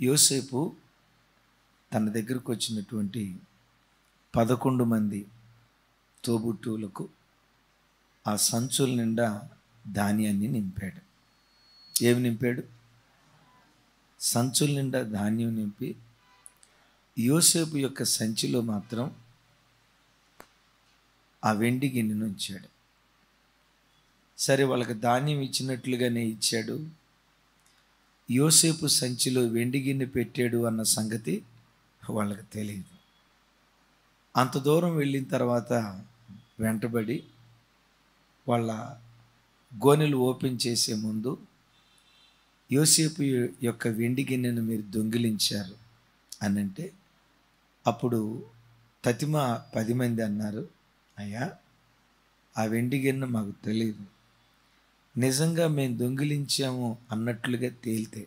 యోసేపు తన దగ్గరకు వచ్చినటువంటి 11 మంది తోబుట్టువులకు ఆ సంచుల నిండా ధాన్యాన్ని నింపాడు. ఏమి నింపాడు? సంచుల నిండా ధాన్యం నింపి యోసేపు యొక్క సంచిలో మాత్రం ఆ వెండి గిన్నెను ఉంచాడు. సరే, వాళ్ళకి ధాన్యం ఇచ్చినట్లుగానే ఇచ్చాడు. యోసేపు సంచిలో వెండి గిన్నె పెట్టాడు అన్న సంగతి వాళ్ళకి తెలియదు. అంత దూరం వెళ్ళిన తర్వాత వెంటబడి వాళ్ళ గోనెలు ఓపెన్ చేసే ముందు యోసేపు యొక్క వెండి గిన్నెను మీరు దొంగిలించారు అని అంటే, అప్పుడు తతిమ 10 మంది అన్నారు, అయ్యా ఆ వెండి గిన్నె మాకు తెలియదు, నిజంగా మేము దొంగిలించాము అన్నట్లుగా తేలితే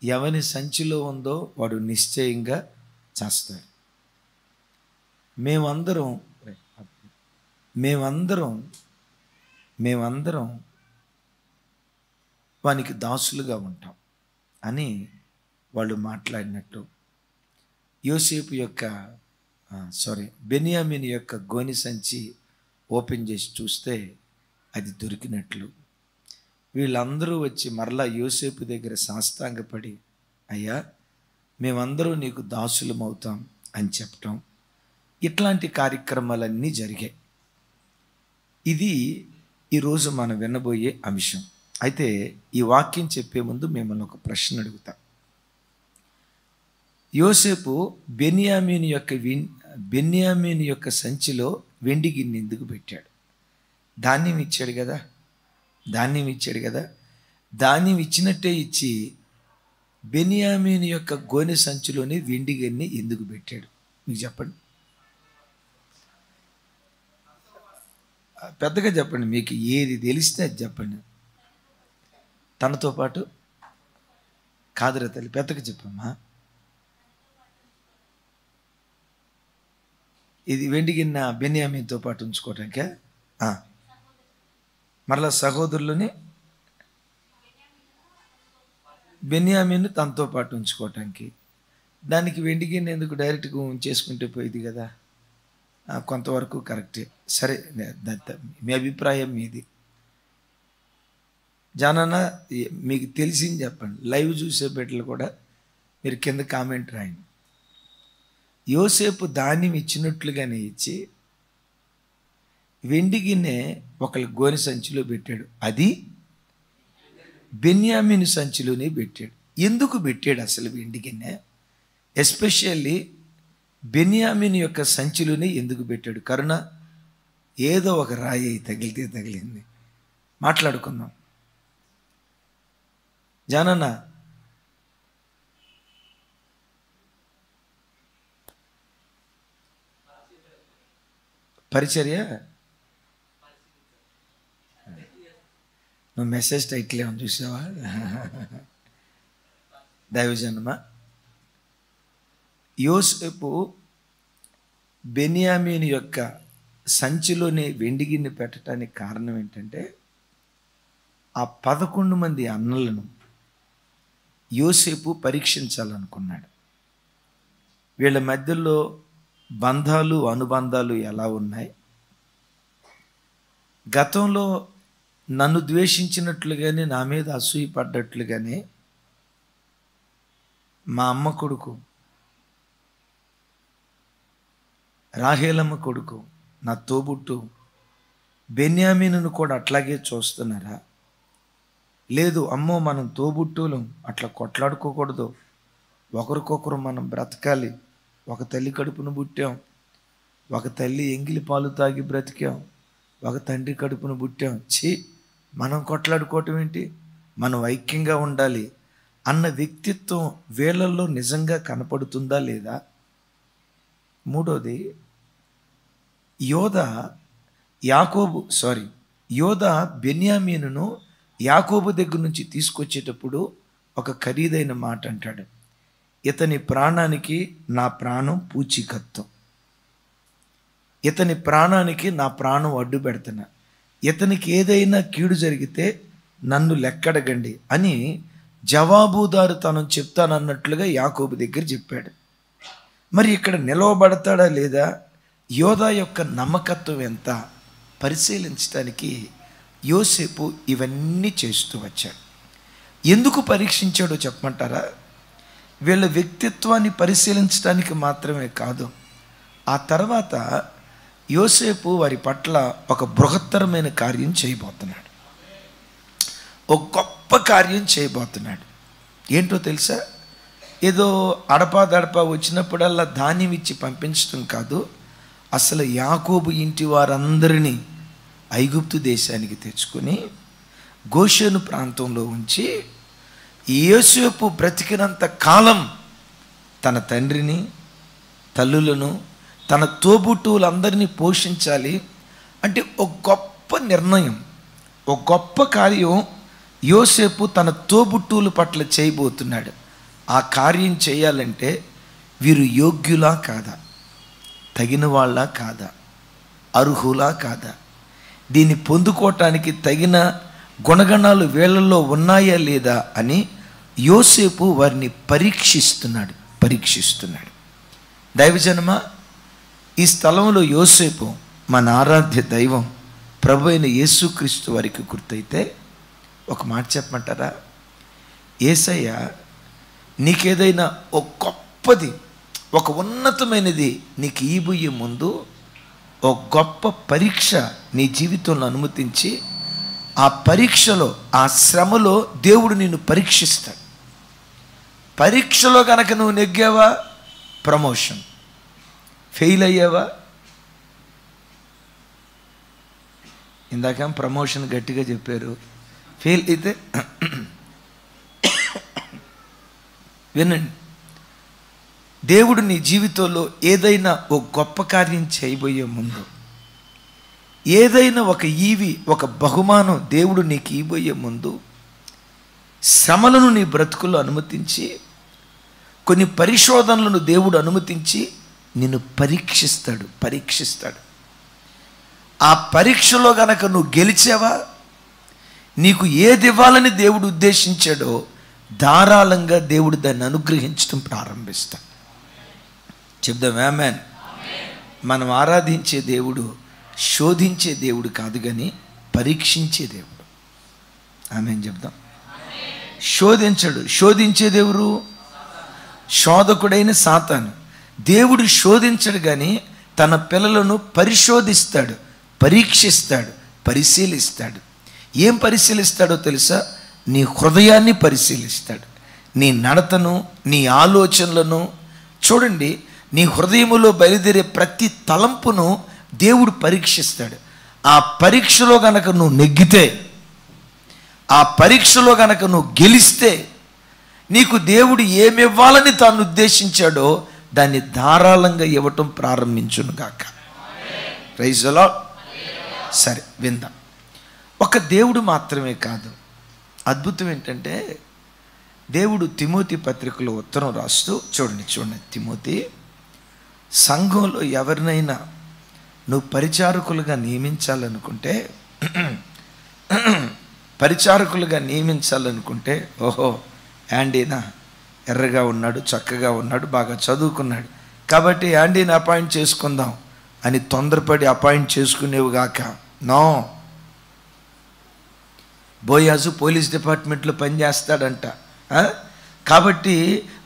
ఎవని సంచిలో ఉందో వాడు నిశ్చయంగా చేస్తాడు. మేమందరం వానికి దాసులుగా ఉంటాం అని వాళ్ళు మాట్లాడినట్టు యోసేపు యొక్క బెన్యామీను యొక్క గోనె సంచి ఓపెన్ చేసి చూస్తే అది దొరికినట్లు. వీళ్ళందరూ వచ్చి మరలా యోసేపు దగ్గర సాష్టాంగపడి, అయ్యా మేమందరూ నీకు దాసులం అవుతాం అని చెప్పటం, ఇట్లాంటి కార్యక్రమాలన్నీ జరిగాయి. ఇది ఈరోజు మనం వినబోయే అంశం. అయితే ఈ వాక్యం చెప్పే ముందు మిమ్మల్ని ఒక ప్రశ్న అడుగుతా. యోసేపు బెన్యామీను యొక్క సంచిలో వెండి గిన్నె ఎందుకు పెట్టాడు? ధాన్యం ఇచ్చాడు కదా. ధాన్యం ఇచ్చినట్టే ఇచ్చి బెన్యామీను యొక్క గోనె సంచిలోని వెండి గిన్నె ఎందుకు పెట్టాడు? మీకు చెప్పండి, పెద్దగా చెప్పండి. మీకు ఏది తెలిస్తే అది చెప్పండి. తనతో పాటు కాదురా తల్లి, పెద్దగా చెప్పమ్మా. ఇది వెండి గిన్నె బెన్యామీనుతో పాటు ఉంచుకోవటానికే? మరలా సహోదరులని బెన్యామీను తనతో పాటు ఉంచుకోవటానికి. దానికి వెండి గిన్నె ఎందుకు డైరెక్ట్గా ఉంచేసుకుంటే పోయింది కదా. కొంతవరకు కరెక్టే. సరే, మీ అభిప్రాయం మీది. జానన్న మీకు తెలిసింది చెప్పండి. లైవ్ చూసే బిడ్డలు కూడా మీరు కింద కామెంట్ రాయండి. యోసేపు ధాన్యం ఇచ్చినట్లుగానే ఇచ్చి వెండి గిన్నె ఒకళ్ళ గోనె సంచిలో పెట్టాడు. అది బెన్యామీను సంచిలోనే పెట్టాడు. ఎందుకు పెట్టాడు అసలు వెండి గిన్నె? ఎస్పెషల్లీ బెన్యామీను యొక్క సంచిలోనే ఎందుకు పెట్టాడు? కరుణ, ఏదో ఒక రాయి తగిలితే తగిలింది, మాట్లాడుకుందాం. జానన్న, పరిచర్య నువ్వు మెసేజ్ టైటిల్ ఏమని చూసావా? దైవజనమా, యోసేపు బెన్యామీను యొక్క సంచిలోనే వెండి గిన్నె పెట్టడానికి కారణం ఏంటంటే, ఆ 11 మంది అన్నలను యోసేపు పరీక్షించాలనుకున్నాడు. వీళ్ళ మధ్యలో బంధాలు అనుబంధాలు ఎలా ఉన్నాయి? గతంలో నన్ను ద్వేషించినట్లుగానే, నా మీద అసూయపడ్డట్లుగానే మా అమ్మ కొడుకు, రాహేలమ్మ కొడుకు, నా తోబుట్టు బెన్యామీనును కూడా అట్లాగే చూస్తున్నారా? లేదు, అమ్మో మనం తోబుట్టులం, అట్లా కొట్లాడుకోకూడదు, ఒకరికొకరు మనం బ్రతకాలి, ఒక తల్లి కడుపును పుట్టాం, ఒక తల్లి ఎంగిలి పాలు తాగి బ్రతికాం, ఒక తండ్రి కడుపును పుట్టాం, మనం కొట్లాడుకోవటం ఏంటి, మనం ఐక్యంగా ఉండాలి అన్న వ్యక్తిత్వం వీళ్ళల్లో నిజంగా కనపడుతుందా లేదా? మూడోది, యోధా బెన్యామీనును యాకోబు దగ్గర నుంచి తీసుకొచ్చేటప్పుడు ఒక ఖరీదైన మాట అంటాడు, ఇతని ప్రాణానికి నా ప్రాణం పూచీకత్తు, ఇతని ప్రాణానికి నా ప్రాణం అడ్డు పెడుతున్నా, ఇతనికి ఏదైనా కీడు జరిగితే నన్ను లెక్కడగండి అని జవాబుదారుతనం చెప్తానన్నట్లుగా యాకోబు దగ్గర చెప్పాడు. మరి ఇక్కడ నిలవబడతాడా లేదా, యోధా యొక్క నమ్మకత్వం ఎంత పరిశీలించడానికి యోసేపు ఇవన్నీ చేస్తూ వచ్చాడు. ఎందుకు పరీక్షించాడో చెప్పమంటారా? వీళ్ళ వ్యక్తిత్వాన్ని పరిశీలించడానికి మాత్రమే కాదు, ఆ తర్వాత యోసేపు వారి పట్ల ఒక బృహత్తరమైన కార్యం చేయబోతున్నాడు, ఒక గొప్ప కార్యం చేయబోతున్నాడు. ఏంటో తెలుసా? ఏదో అడపాదడపా వచ్చినప్పుడల్లా ధాన్యం ఇచ్చి పంపించడం కాదు, అసలు యాకోబు ఇంటి వారందరినీ ఐగుప్తు దేశానికి తెచ్చుకొని గోషేను ప్రాంతంలో ఉంచి యోసేపు బ్రతికినంత కాలం తన తండ్రిని, తల్లులను, తన తోబుట్టువులందరినీ పోషించాలి అంటే ఒక గొప్ప నిర్ణయం, ఒక గొప్ప కార్యం యోసేపు తన తోబుట్టువుల పట్ల చేయబోతున్నాడు. ఆ కార్యం చేయాలంటే వీరు యోగ్యులా కాదా, తగిన వాళ్ళ కాదా, అర్హులా కాదా, దీన్ని పొందుకోవటానికి తగిన గుణగణాలు వీళ్ళల్లో ఉన్నాయా లేదా అని యోసేపు వారిని పరీక్షిస్తున్నాడు. దైవజనమా, ఈ స్థలంలో యోసేపు మన ఆరాధ్య దైవం ప్రభు అయిన యేసుక్రీస్తు వారికి గుర్తయితే ఒక మాట చెప్పమంటారా? యేసయ్య నీకేదైనా ఒక గొప్పది, ఒక ఉన్నతమైనది నీకు ఇయ్యబోయే ముందు ఒక గొప్ప పరీక్ష నీ జీవితంలో అనుమతించి, ఆ పరీక్షలో, ఆ శ్రమలో దేవుడు నిన్ను పరీక్షిస్తాడు. పరీక్షలో కనుక నువ్వు నెగ్గావా ప్రమోషన్, ఫెయిల్ అయ్యావా, ఇందాక ప్రమోషన్ గట్టిగా చెప్పారు, ఫెయిల్ అయితే వినండి, దేవుడు నీ జీవితంలో ఏదైనా ఒక గొప్ప కార్యం చేయబోయే ముందు, ఏదైనా ఒక ఈవి, ఒక బహుమానం దేవుడు నీకు ఇవ్వబోయే ముందు శ్రమలను నీ బ్రతుకుల్లో అనుమతించి, కొన్ని పరిశోధనలను దేవుడు అనుమతించి నిన్ను పరీక్షిస్తాడు. ఆ పరీక్షలో గనక నువ్వు గెలిచావా, నీకు ఏది ఇవ్వాలని దేవుడు ఉద్దేశించాడో ధారాళంగా దేవుడు దాన్ని అనుగ్రహించడం ప్రారంభిస్తాడు. చెప్దాం ఆమేన్. మనం ఆరాధించే దేవుడు శోధించే దేవుడు కాదు కానీ పరీక్షించే దేవుడు. ఆమేన్ చెప్దాం. శోధించడు, శోధించే దేవుడు శోధకుడైన సాతాను. దేవుడు శోధించడు కానీ తన పిల్లలను పరిశోధిస్తాడు, పరీక్షిస్తాడు, పరిశీలిస్తాడు. ఏం పరిశీలిస్తాడో తెలుసా? నీ హృదయాన్ని పరిశీలిస్తాడు, నీ నడతను, నీ ఆలోచనలను. చూడండి, నీ హృదయములో బయలుదేరే ప్రతి తలంపును దేవుడు పరీక్షిస్తాడు. ఆ పరీక్షలో గనక నువ్వు నెగ్గితే, ఆ పరీక్షలో గనక నువ్వు గెలిస్తే, నీకు దేవుడు ఏమివ్వాలని తాను ఉద్దేశించాడో దాన్ని ధారాళంగా ఇవ్వటం ప్రారంభించును గాక. Praise the lord. సరే విందాం. ఒక దేవుడు మాత్రమే కాదు, అద్భుతం ఏంటంటే దేవుడు తిమోతి పత్రికలో ఉత్తరం రాస్తూ, చూడండి తిమోతి, సంఘంలో ఎవరినైనా నువ్వు పరిచారకులుగా నియమించాలనుకుంటే ఓహో యాండీనా ఎర్రగా ఉన్నాడు, చక్కగా ఉన్నాడు, బాగా చదువుకున్నాడు కాబట్టి యాండీని అపాయింట్ చేసుకుందాం అని తొందరపడి అపాయింట్ చేసుకునేవి గాక. నో, బోయాజు పోలీస్ డిపార్ట్మెంట్లో పనిచేస్తాడంట కాబట్టి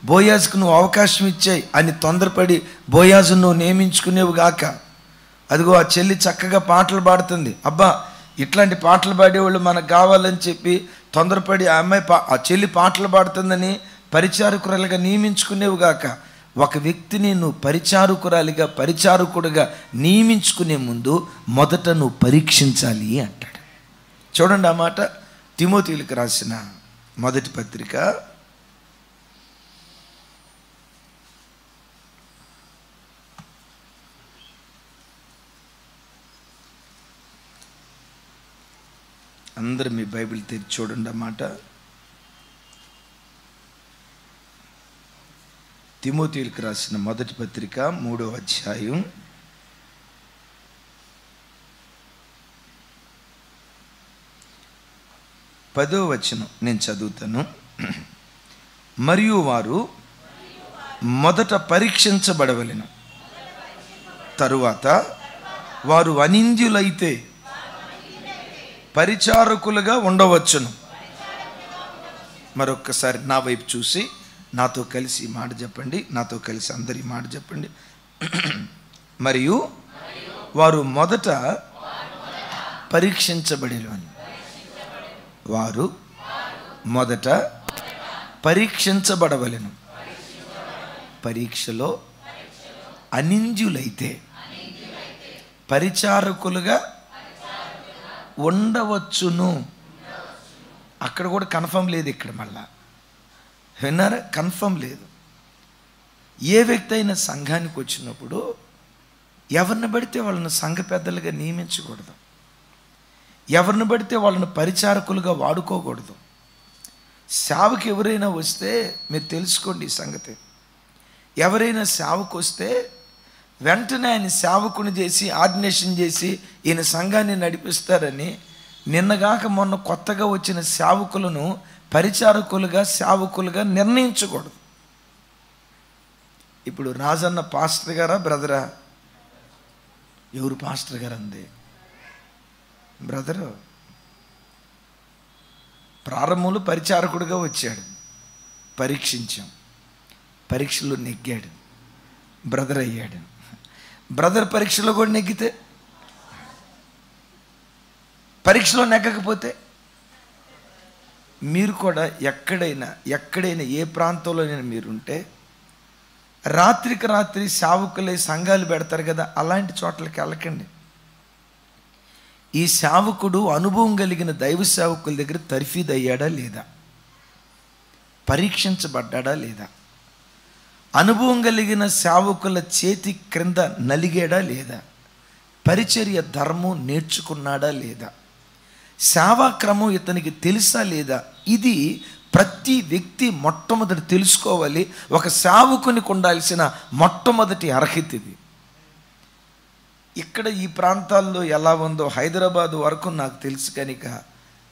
బోయాజుకు నువ్వు అవకాశం ఇచ్చాయి అని తొందరపడి బోయాజు నువ్వు నియమించుకునేవి గాక. అదిగో ఆ చెల్లి చక్కగా పాటలు పాడుతుంది, అబ్బా ఇట్లాంటి పాటలు పాడేవాళ్ళు మనకు కావాలని చెప్పి తొందరపడి ఆ చెల్లి పాటలు పాడుతుందని పరిచారకురాలుగా నియమించుకునేవి గాక. ఒక వ్యక్తిని నువ్వు పరిచారకుడుగా నియమించుకునే ముందు మొదట నువ్వు పరీక్షించాలి అంటాడు. చూడండి ఆ మాట, తిమోతిలకు రాసిన మొదటి పత్రిక 1 అందరూ మీ బైబిల్ తెరిచి చూడండి అన్నమాట. తిమోతిలకు రాసిన మొదటి పత్రిక 3వ అధ్యాయం 10వ వచనం నేను చదువుతాను. మరియు వారు మొదట పరీక్షించబడవలెను, తరువాత వారు అనింద్యులైతే పరిచారకులుగా ఉండవచ్చును. మరొక్కసారి నా వైపు చూసి నాతో కలిసి మాట చెప్పండి, నాతో కలిసి అందరి మాట చెప్పండి. మరియు వారు మొదట పరీక్షించబడేవారు. వారు మొదట పరీక్షించబడవలెను. పరీక్షలో అనింద్యులైతే పరిచారకులుగా ఉండవచ్చును. అక్కడ కూడా కన్ఫర్మ్ లేదు. ఇక్కడ మళ్ళా విన్నారా? కన్ఫర్మ్ లేదు. ఏ వ్యక్తి అయినా సంఘానికి వచ్చినప్పుడు ఎవరిని పడితే వాళ్ళని సంఘ పెద్దలుగా నియమించకూడదు, ఎవరిని పడితే వాళ్ళని పరిచారకులుగా వాడుకోకూడదు. సేవకు ఎవరైనా వస్తే మీరు తెలుసుకోండి ఈ సంగతి. ఎవరైనా సేవకు వస్తే వెంటనే ఆయన సేవకుని చేసి ఆర్డినేషన్ చేసి ఈయన సంఘాన్ని నడిపిస్తారని నిన్నగాక మొన్న కొత్తగా వచ్చిన సేవకులను పరిచారకులుగా సేవకులుగా నిర్ణయించకూడదు. ఇప్పుడు రాజన్న పాస్టర్ గారా బ్రదరా? ఎవరు పాస్టర్ గారు అంది? బ్రదరు. ప్రారంభంలో పరిచారకుడిగా వచ్చాడు, పరీక్షించాం, పరీక్షలో నెగ్గాడు, బ్రదర్ అయ్యాడు. బ్రదర్ పరీక్షలో కూడా నెగ్గితే, పరీక్షలో నెగ్గకపోతే మీరు కూడా ఎక్కడైనా ఏ ప్రాంతంలోనైనా మీరుంటే రాత్రికి రాత్రి సేవకులే సంఘాలు పెడతారు కదా, అలాంటి చోట్లకి వెళ్ళకండి. ఈ సేవకుడు అనుభవం కలిగిన దైవ సేవకుల దగ్గర తర్ఫీదు అయ్యాడా లేదా, పరీక్షించబడ్డాడా లేదా, అనుభవం కలిగిన సేవకుల చేతి క్రింద నలిగాడా లేదా, పరిచర్య ధర్మం నేర్చుకున్నాడా లేదా, సేవాక్రమం ఇతనికి తెలుసా లేదా, ఇది ప్రతి వ్యక్తి మొట్టమొదటి తెలుసుకోవాలి. ఒక సేవకునికి ఉండాల్సిన మొట్టమొదటి అర్హత ఇది. ఇక్కడ ఈ ప్రాంతాల్లో ఎలా ఉందో హైదరాబాద్ వరకు నాకు తెలుసు, కనుక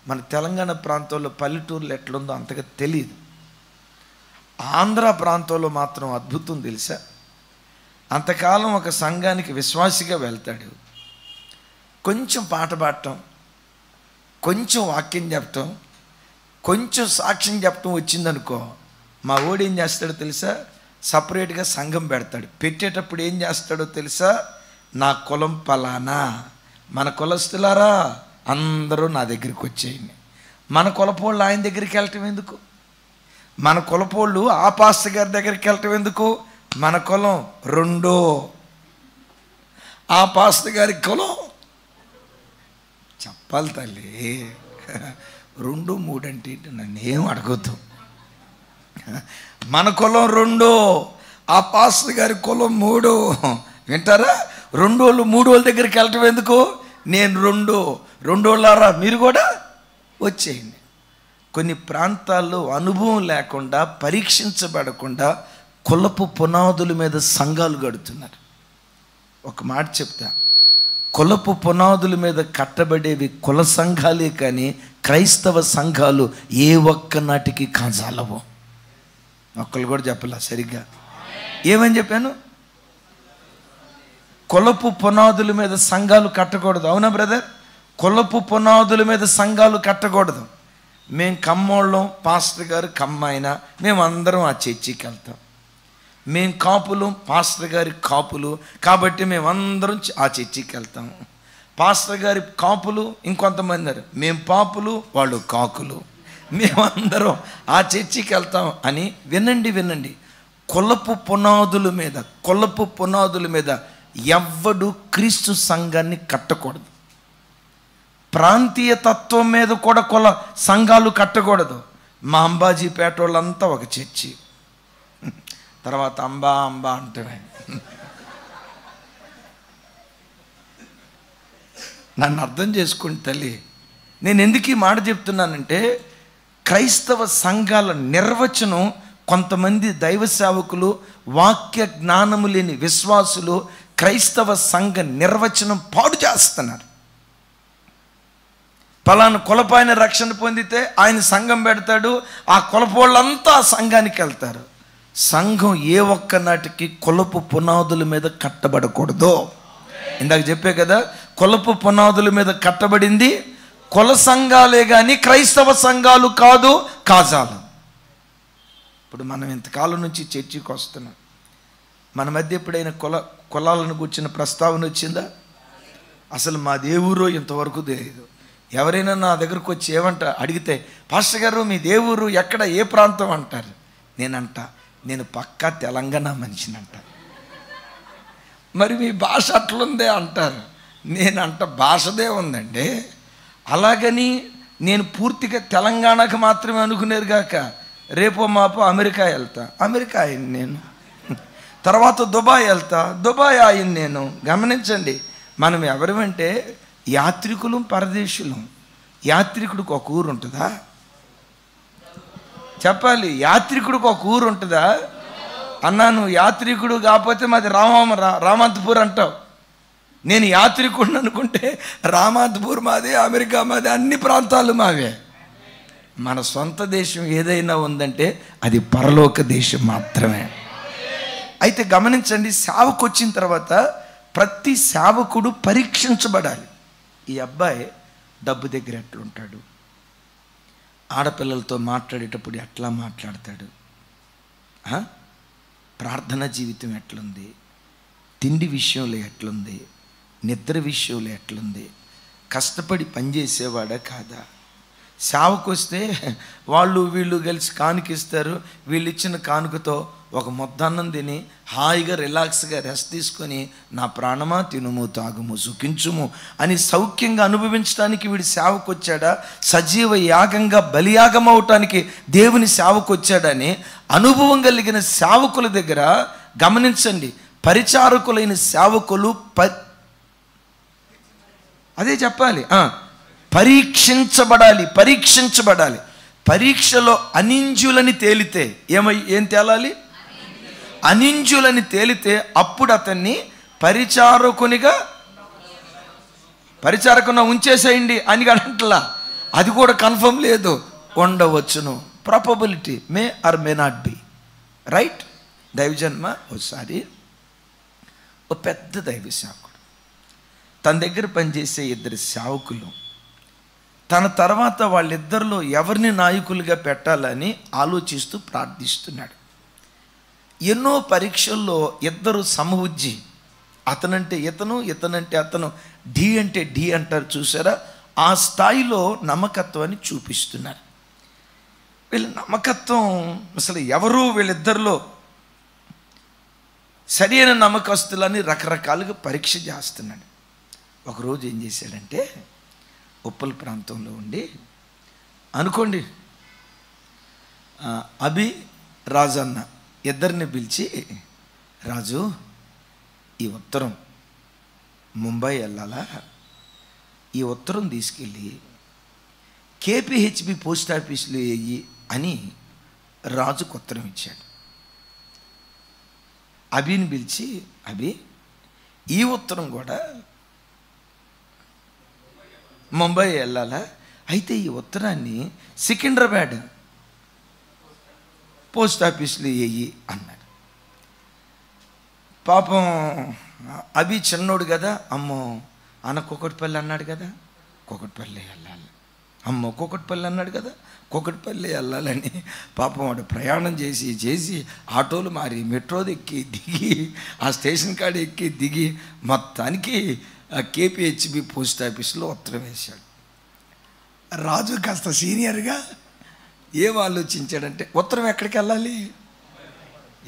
మన తెలంగాణ ప్రాంతంలో పల్లెటూర్లు ఎట్లుందో అంతగా తెలియదు. ఆంధ్ర ప్రాంతంలో మాత్రం అద్భుతం తెలుసా. అంతకాలం ఒక సంఘానికి విశ్వాసిగా వెళ్తాడు, కొంచెం పాట పాడటం, కొంచెం వాక్యం చెప్పటం, కొంచెం సాక్ష్యం చెప్పటం వచ్చిందనుకో, మా ఓడు ఏం చేస్తాడో తెలుసా, సపరేట్గా సంఘం పెడతాడు. పెట్టేటప్పుడు ఏం చేస్తాడో తెలుసా, నా కులం పలానా, మన కులస్తులారా అందరూ నా దగ్గరికి వచ్చేయండి. మన కులపోళ్ళు ఆయన దగ్గరికి వెళ్ళటం ఎందుకు, మన కులపోళ్ళు ఆ పాస్టర్ గారి దగ్గరికి వెళ్ళటం ఎందుకు, మన కులం రెండో, ఆ పాస్టర్ గారి కులం చెప్పాలి తల్లి. 2, 3 అంటే నన్ను ఏం అడగొద్దు. మన కులం 2, ఆ పాస్టర్ గారి కులం 3. వింటారా? 2 వాళ్ళు 3 వాళ్ళ దగ్గరికి వెళ్ళటం ఎందుకు, నేను 2 వాళ్ళారా మీరు కూడా వచ్చేయండి. కొన్ని ప్రాంతాల్లో అనుభవం లేకుండా పరీక్షించబడకుండా కులపు పునాదుల మీద సంఘాలు కడుతున్నారు. ఒక మాట చెప్తా, కులపు పునాదుల మీద కట్టబడేవి కుల సంఘాలే కానీ క్రైస్తవ సంఘాలు ఏ ఒక్క నాటికి కాజాలవో. ఒక్కళ్ళు కూడా చెప్పలా సరిగ్గా. ఏమని చెప్పాను? కులపు పునాదుల మీద సంఘాలు కట్టకూడదు. అవునా బ్రదర్? కులపు పునాదుల మీద సంఘాలు కట్టకూడదు. మేము కమ్మోళ్ళం, పాస్టర్ గారు కమ్మాయన, మేమందరం ఆ చర్చికి వెళ్తాం. మేము కాపులు, పాస్టర్ గారి కాపులు, కాబట్టి మేమందరం ఆ చర్చికి వెళ్తాం. పాస్టర్ గారి కాపులు ఇంకొంతమంది ఉన్నారు, మేము పాపులు, వాళ్ళు కాకులు, మేమందరం ఆ చర్చికి వెళ్తాం అని. వినండి, కులపు పునాదుల మీద ఎవ్వడు క్రీస్తు సంఘాన్ని కట్టకూడదు. ప్రాంతీయ తత్వం మీద కూడా కుల సంఘాలు కట్టకూడదు. మా అంబాజీపేట వాళ్ళంతా ఒక చర్చి, తర్వాత అంబా అంటమే. నన్ను అర్థం చేసుకుని తల్లి, నేను ఎందుకు ఈ మాట చెప్తున్నానంటే, క్రైస్తవ సంఘాల నిర్వచనం కొంతమంది దైవ సేవకులు, వాక్య జ్ఞానము లేని విశ్వాసులు క్రైస్తవ సంఘ నిర్వచనం పాడు చేస్తున్నారు. పలానా కులపు ఆయన రక్షణ పొందితే ఆయన సంఘం పెడతాడు, ఆ కులపోళ్ళంతా ఆ సంఘానికి వెళ్తారు. సంఘం ఏ ఒక్క నాటికి కులపు పునాదుల మీద కట్టబడకూడదు. ఇందాక చెప్పే కదా, కులపు పునాదుల మీద కట్టబడింది కుల సంఘాలే కానీ క్రైస్తవ సంఘాలు కాదు, కాజాలు. ఇప్పుడు మనం ఇంతకాలం నుంచి చర్చికి వస్తున్నాం, మన మధ్య ఎప్పుడైనా కులాలను కూర్చున్న ప్రస్తావన వచ్చిందా? అసలు మా దేవురో ఇంతవరకు తెలియదు. ఎవరైనా నా దగ్గరకు వచ్చి ఏమంట అడిగితే, పాస్టర్ గారు మీ దేవురు ఎక్కడ, ఏ ప్రాంతం అంటారు. నేను పక్కా తెలంగాణ మనిషినంట. మరి మీ భాష అట్లుందే అంటారు. నేనంట భాషదే ఉందండి. అలాగని నేను పూర్తిగా తెలంగాణకు మాత్రమే అనుకునేది కాక, రేపో మాపో అమెరికా వెళ్తా, అమెరికా ఆయన నేను. తర్వాత దుబాయ్ వెళ్తా, దుబాయ్ ఆయన నేను. గమనించండి, మనం ఎవరమంటే యాత్రికులం, పరదేశులం. యాత్రికుడికి ఒక ఊరు ఉంటుందా? చెప్పాలి, యాత్రికుడికి ఒక ఊరు ఉంటుందా? అన్నా నువ్వు యాత్రికుడు కాకపోతే మాది రామంతపూర్ అంటావు. నేను యాత్రికుడిని అనుకుంటే రామంతపూర్ మాది, అమెరికా మాది, అన్ని ప్రాంతాలు మావే. మన సొంత దేశం ఏదైనా ఉందంటే అది పరలోక దేశం మాత్రమే. అయితే గమనించండి, సేవకు వచ్చిన తర్వాత ప్రతి సేవకుడు పరీక్షించబడాలి. ఈ అబ్బాయి డబ్బు దగ్గర ఎట్లుంటాడు, ఆడపిల్లలతో మాట్లాడేటప్పుడు ఎట్లా మాట్లాడతాడు, ప్రార్థన జీవితం ఎట్లుంది, తిండి విషయంలో ఎట్లుంది, నిద్ర విషయంలో ఎట్లుంది, కష్టపడి పనిచేసేవాడా కాదా. సేవకు వస్తే వాళ్ళు వీళ్ళు కలిసి కానుకిస్తారు. వీళ్ళు ఇచ్చిన కానుకతో ఒక ముద్దన్నం తిని హాయిగా రిలాక్స్గా రెస్ట్ తీసుకొని, నా ప్రాణమా తినుము తాగుము సుఖించుము అని సౌఖ్యంగా అనుభవించడానికి వీడి సేవకు వచ్చాడా, సజీవ యాగంగా బలియాగం అవటానికి దేవుని సేవకు వచ్చాడని అనుభవం కలిగిన సేవకుల దగ్గర గమనించండి, పరిచారకులైన సేవకులు అదే చెప్పాలి, పరీక్షించబడాలి. పరీక్షలో అనింజులని తేలితే ఏం తేలాలి? అనింజులని తేలితే అప్పుడు అతన్ని పరిచారకున ఉంచేసేయండి అని అంటలా. అది కూడా కన్ఫర్మ్ లేదు, ఉండవచ్చును. Probability may or may not be. Right? దైవజన్మ ఒకసారి ఓ పెద్ద దైవ సేవకుడు, తన దగ్గర పనిచేసే 2 సేవకులు, తన తర్వాత వాళ్ళిద్దరిలో ఎవరిని నాయకులుగా పెట్టాలని ఆలోచిస్తూ ప్రార్థిస్తున్నాడు. ఎన్నో పరీక్షల్లో 2 సమవుజ్జి, అతనంటే ఇతనంటే అతను, డి అంటే డి అంటారు చూసారా, ఆ స్థాయిలో నమ్మకత్వాన్ని చూపిస్తున్నారు. వీళ్ళ నమ్మకత్వం అసలు ఎవరు వీళ్ళిద్దరిలో సరైన నమ్మకస్తులని రకరకాలుగా పరీక్ష చేస్తున్నాడు. ఒకరోజు ఏం చేశాడంటే, ఉప్పల్ ప్రాంతంలో ఉండి అనుకోండి, అభి రాజన్న ఇద్దరిని పిలిచి, రాజు ఈ ఉత్తరం ముంబై వెళ్ళాలా, ఈ ఉత్తరం తీసుకెళ్ళి కేపీహెచ్బి పోస్ట్ ఆఫీస్లో వేయి అని రాజుకు ఉత్తరం ఇచ్చాడు. అభిని పిలిచి, అభి ఈ ఉత్తరం కూడా ముంబై వెళ్ళాలా, అయితే ఈ ఉత్తరాన్ని సికింద్రాబాద్ పోస్ట్ ఆఫీస్లో వేయి అన్నాడు. పాపం అభి చిన్నోడు కదా, అమ్మో అన్న కూకట్పల్లి అన్నాడు కదా, కూకట్పల్లి వెళ్ళాలి, అమ్మో కూకట్పల్లి అన్నాడు కదా, కూకట్పల్లి వెళ్ళాలని పాపం వాడు ప్రయాణం చేసి ఆటోలు మారి మెట్రోది ఎక్కి దిగి ఆ స్టేషన్ కాడ ఎక్కి దిగి మొత్తానికి కేపీహెచ్బి పోస్ట్ ఆఫీస్లో ఉత్తరం వేశాడు. రాజు కాస్త సీనియర్గా ఏం ఆలోచించాడంటే, ఉత్తరం ఎక్కడికి వెళ్ళాలి,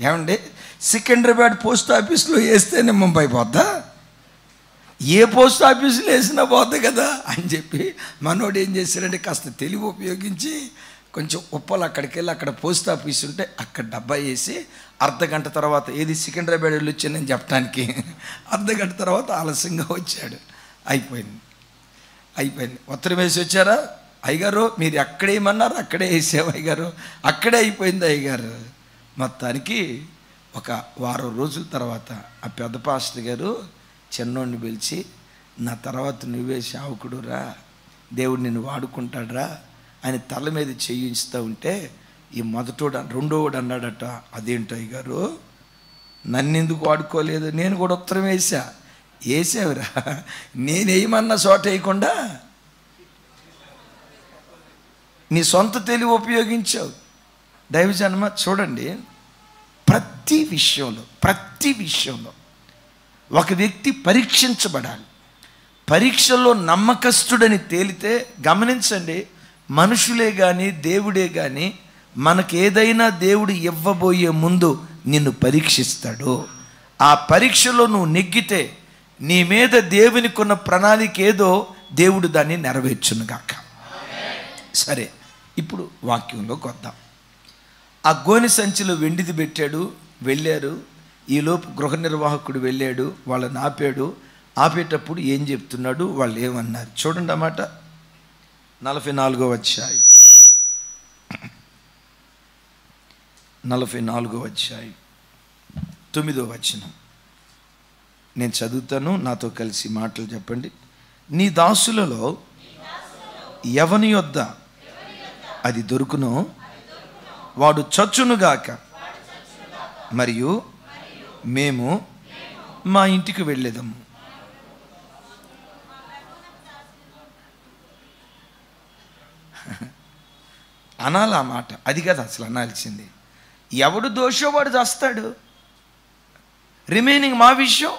ఏమండి సికింద్రాబాద్ పోస్ట్ ఆఫీస్లో వేస్తేనే ముంబై పోద్దా, ఏ పోస్ట్ ఆఫీసులో వేసినా పోద్ది కదా అని చెప్పి మనోడు ఏం చేశాడంటే, కాస్త తెలివి ఉపయోగించి కొంచెం ఉప్పలు అక్కడికి వెళ్ళి అక్కడ పోస్ట్ ఆఫీస్ ఉంటే అక్కడ డబ్బా వేసి అర్ధగంట తర్వాత ఏది సికింద్రాబాద్ వెళ్ళి వచ్చానని చెప్పడానికి అర్ధగంట తర్వాత ఆలస్యంగా వచ్చాడు. అయిపోయింది. ఉత్తరం వేసి వచ్చారా అయ్యగారు, మీరు ఎక్కడేమన్నారు అక్కడే వేసావు అయ్యగారు, అక్కడే అయిపోయింది అయ్యగారు. మొత్తానికి ఒక వారం రోజుల తర్వాత ఆ పెద్ద పాస్టర్ గారు చిన్నోడిని పిలిచి, నా తర్వాత నువ్వే సేవకుడు రా, దేవుడు నిన్ను వాడుకుంటాడ్రా అని తల మీద చేయిస్తూ ఉంటే ఈ మొదటోడు రెండోడు అన్నాడట, అదేంటో అయ్యగారు నన్నెందుకు వాడుకోలేదు? నేను కూడా ఉత్తరం వేసావురా, నేనేమన్నా చోట వేయకుండా నీ సొంత తెలివి ఉపయోగించావు. దైవజన్మ చూడండి, ప్రతి విషయంలో ఒక వ్యక్తి పరీక్షించబడాలి. పరీక్షలో నమ్మకస్తుడని తేలితే గమనించండి, మనుషులే కానీ దేవుడే కానీ మనకు ఏదైనా దేవుడు ఇవ్వబోయే ముందు నిన్ను పరీక్షిస్తాడు. ఆ పరీక్షలో నువ్వు నెగ్గితే నీ మీద దేవునికి ఉన్న ప్రణాళిక ఏదో దేవుడు దాన్ని నెరవేర్చునుగాక. సరే, ఇప్పుడు వాక్యంలోకి వద్దాం. ఆ గోనె సంచిలో వెండిది పెట్టాడు, వెళ్ళారు. ఈలోపు గృహ నిర్వాహకుడు వెళ్ళాడు, వాళ్ళని ఆపాడు. ఆపేటప్పుడు ఏం చెప్తున్నాడు, వాళ్ళు ఏమన్నారు చూడండి. అన్నమాట 44వ అధ్యాయం 9వ వచనం నేను చదువుతాను, నాతో కలిసి మాటలు చెప్పండి. నీ దాసులలో ఎవని యొద్ద అది దొరుకునో వాడు చచ్చునుగాక, మరియు మేము మా ఇంటికి వెళ్ళేదము. అనాలి ఆ మాట, అది కదా అసలు అనాల్సింది. ఎవడు దోషో వాడు చేస్తాడు. రిమైనింగ్ మా విషయం,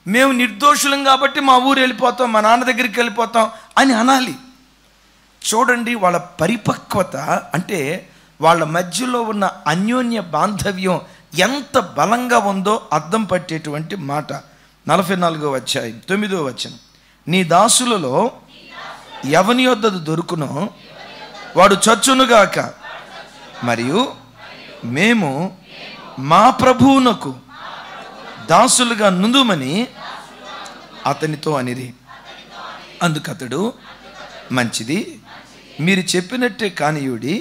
మేము నిర్దోషులం కాబట్టి మా ఊరు వెళ్ళిపోతాం, మా నాన్న దగ్గరికి వెళ్ళిపోతాం అని అనాలి. చూడండి, వాళ్ళ పరిపక్వత అంటే వాళ్ళ మధ్యలో ఉన్న అన్యోన్య బాంధవ్యం ఎంత బలంగా ఉందో అర్థం పట్టేటువంటి మాట. 44వ అధ్యాయం 9వ వచనం, నీ దాసులలో ఎవని యొద్ద దొరుకునో వాడు చచ్చునుగాక, మరియు మేము మా ప్రభువునకు దాసులుగా నుందుమని అతనితో అనిరి. అందుకతడు, మంచిది, మీరు చెప్పినట్టే కానియుడి,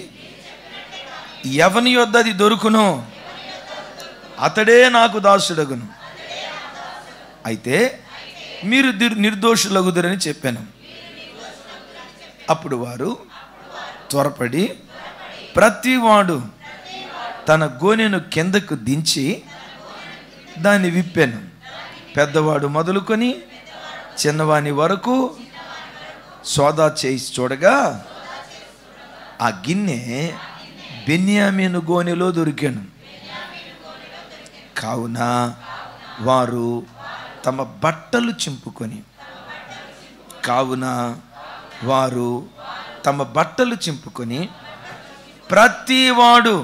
ఎవని యొద్ద అది దొరుకునో అతడే నాకు దాసుడగును. అయితే మీరు నిర్దోషులగుదురని చెప్పాను. అప్పుడు వారు త్వరపడి ప్రతివాడు తన గోనెను కిందకు దించి దాన్ని విప్పాను. పెద్దవాడు మొదలుకొని చిన్నవాని వరకు సోదా చేసి చూడగా ఆ గిన్నె బెన్యామీను గోనెలో దొరికాను. కావున వారు తమ బట్టలు చింపుకొని ప్రతివాడు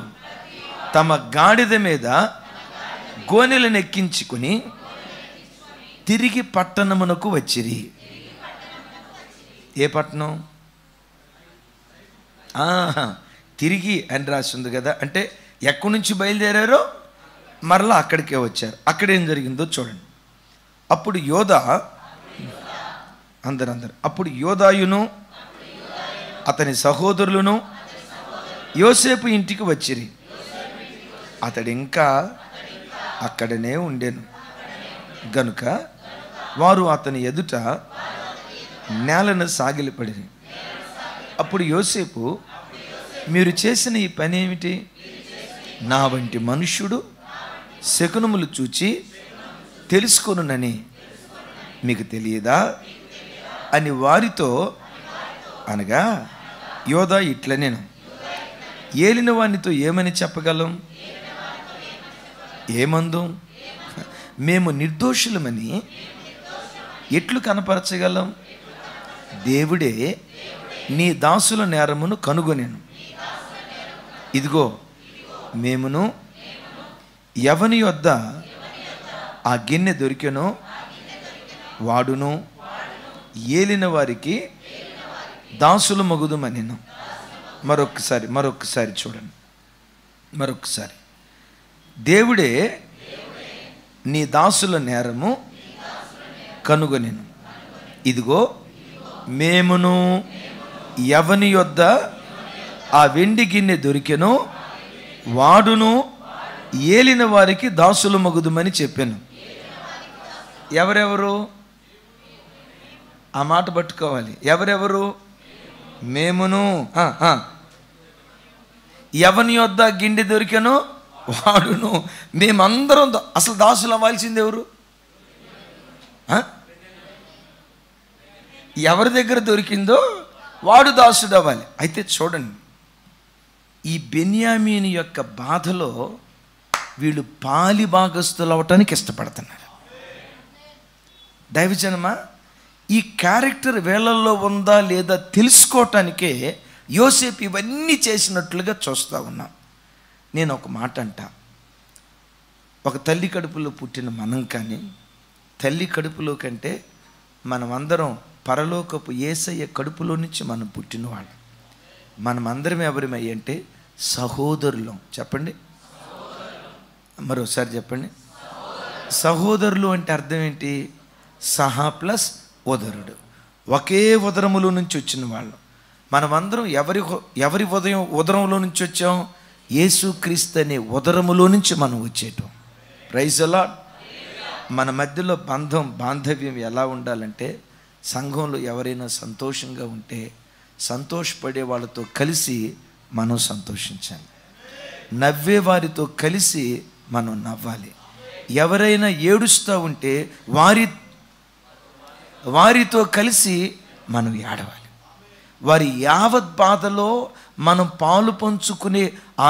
తమ గాడిద మీద గోనెలను ఎక్కించుకొని తిరిగి పట్టణమునకు వచ్చిరి. ఏ పట్టణం? తిరిగి అని రాసి ఉంది కదా, అంటే ఎక్కడి నుంచి బయలుదేరారో మరలా అక్కడికే వచ్చారు. అక్కడేం జరిగిందో చూడండి. అప్పుడు అప్పుడు యోదాయును అతని సహోదరులను యోసేపు ఇంటికి వచ్చిరి. అతడు ఇంకా అక్కడనే ఉండెను గనుక వారు అతని ఎదుట నేలను సాగిలపడిరి. అప్పుడు యోసేపు, మీరు చేసిన ఈ పని ఏమిటి? నా వంటి మనుష్యుడు శకునములు చూచి తెలుసుకొనునని మీకు తెలియదా అని వారితో అనగా, యోదా ఇట్లా, నేను ఏలిన వానితో ఏమని చెప్పగలం? ఏమందు? మేము నిర్దోషులమని ఎట్లు కనపరచగలం? దేవుడే నీ దాసుల నేరమును కనుగొనెను. ఇదిగో మేమును ఎవని యొద్ద ఆ గిన్నె దొరికెనో వాడును ఏలిన వారికి దాసులు మగుదుమనెను. మరొకసారి చూడండి. మరొకసారి, దేవుడే నీ దాసుల నేరము కనుగొనెను. ఇదిగో మేమును ఎవని యొద్ద ఆ వెండి గిన్నె దొరికెనో వాడును ఏలిన వారికి దాసులు మగుదుమని చెప్పాను. ఎవరెవరు? ఆ మాట పట్టుకోవాలి. ఎవరెవరు? మేమును. ఎవని యొద్ద గిండి దొరికెనో వాడును. మేమందరం అసలు దాసులు అవ్వాల్సింది ఎవరు? ఎవరి దగ్గర దొరికిందో వాడు దాసుడు అవ్వాలి. అయితే చూడండి, ఈ బెన్యామీను యొక్క బాధలో వీళ్ళు పాలి భాగస్తులు అవటానికి ఇష్టపడుతున్నారు. దైవజనమా, ఈ క్యారెక్టర్ వీళ్ళల్లో ఉందా లేదా తెలుసుకోవటానికే యోసేపు ఇవన్నీ చేసినట్లుగా చూస్తూ ఉన్నాం. నేను ఒక మాట అంట, ఒక తల్లి కడుపులో పుట్టిన మనం కానీ, తల్లి కడుపులో కంటే మనమందరం పరలోకపు యేసయ్య కడుపులో నుంచి మనం పుట్టినవాళ్ళం. మనమందరం ఎవరిమై అంటే సహోదరులం. చెప్పండి, మరోసారి చెప్పండి. సహోదరులు అంటే అర్థం ఏంటి? సహా ప్లస్ ఉదరుడు, ఒకే ఉదరములో నుంచి వచ్చిన వాళ్ళు. మనమందరం ఎవరి ఉదరంలో నుంచి వచ్చాం? యేసుక్రీస్తు అనే ఉదరములో నుంచి మనం వచ్చేయటం. Praise the lord. మన మధ్యలో బాంధవ్యం ఎలా ఉండాలంటే, సంఘంలో ఎవరైనా సంతోషంగా ఉంటే సంతోషపడే వాళ్ళతో కలిసి మనం సంతోషించాలి, నవ్వే వారితో కలిసి మనం నవ్వాలి. ఎవరైనా ఏడుస్తూ ఉంటే వారితో కలిసి మనం ఏడవాలి. వారి యావత్ బాధలో మనం పాలు పంచుకునే ఆ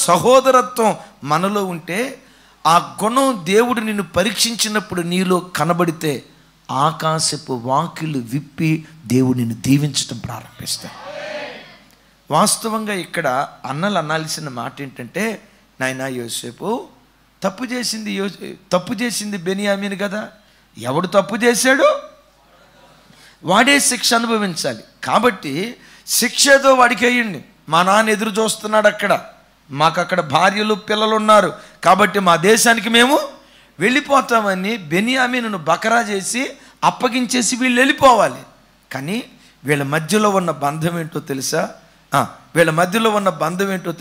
సహోదరత్వం మనలో ఉంటే, ఆ గుణం దేవుడు నిన్ను పరీక్షించినప్పుడు నీలో కనబడితే ఆకాశపు వాకిలు విప్పి దేవుడు నిన్ను దీవించడం ప్రారంభిస్తాడు. వాస్తవంగా ఇక్కడ అన్నలు అనాల్సిన మాట ఏంటంటే, నాయనా యోసేపు, తప్పు చేసింది బెన్యామీను కదా. ఎవడు తప్పు చేశాడు వాడే శిక్ష అనుభవించాలి. కాబట్టి శిక్ష ఏదో వాడికి అయ్యండి. మా నాన్న ఎదురు చూస్తున్నాడు, మాకు అక్కడ భార్యలు పిల్లలు ఉన్నారు, కాబట్టి మా దేశానికి మేము వెళ్ళిపోతామని బెన్యామీనును బకరా చేసి అప్పగించేసి వీళ్ళు వెళ్ళిపోవాలి. కానీ వీళ్ళ మధ్యలో ఉన్న బంధం ఏంటో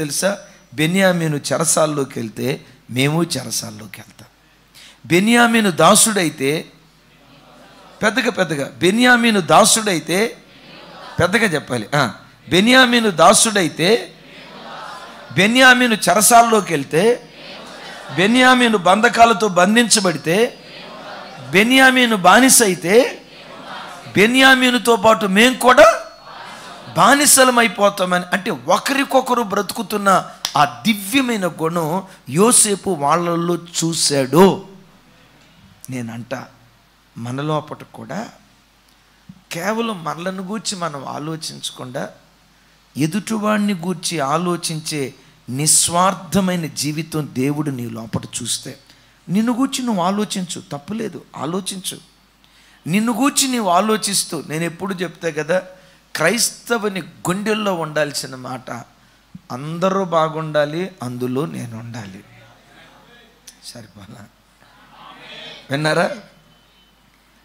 తెలుసా? బెన్యామీను చెరసాల్లోకి వెళ్తే మేము చెరసాల్లోకి వెళ్తాం. బెన్యామీను దాసుడైతే బెన్యామీను దాసుడైతే పెద్దగా చెప్పాలి. బెన్యామీను దాసుడైతే, బెన్యామీను చెరసాల్లోకి వెళ్తే, బెన్యామీను బంధకాలతో బంధించబడితే, బెన్యామీను బానిస అయితే, బెన్యామీనుతో పాటు మేము కూడా బానిసలమైపోతామని, అంటే ఒకరికొకరు బ్రతుకుతున్న ఆ దివ్యమైన గుణం యోసేపు వాళ్ళల్లో చూశాడు. నేనంట, మన లోపట కూడా కేవలం మనలను గూర్చి మనం ఆలోచించకుండా ఎదుటివాడిని గూర్చి ఆలోచించే నిస్వార్థమైన జీవితం దేవుడు నీ లోపట చూస్తే, నిన్ను గూర్చి నువ్వు ఆలోచించు, తప్పులేదు, ఆలోచించు. నిన్ను గూర్చి నీవు ఆలోచిస్తూ, నేను ఎప్పుడు చెప్తా కదా, క్రైస్తవుని గుండెల్లో ఉండాల్సిన మాట, అందరూ బాగుండాలి, అందులో నేను ఉండాలి. సరిపోలా? విన్నారా?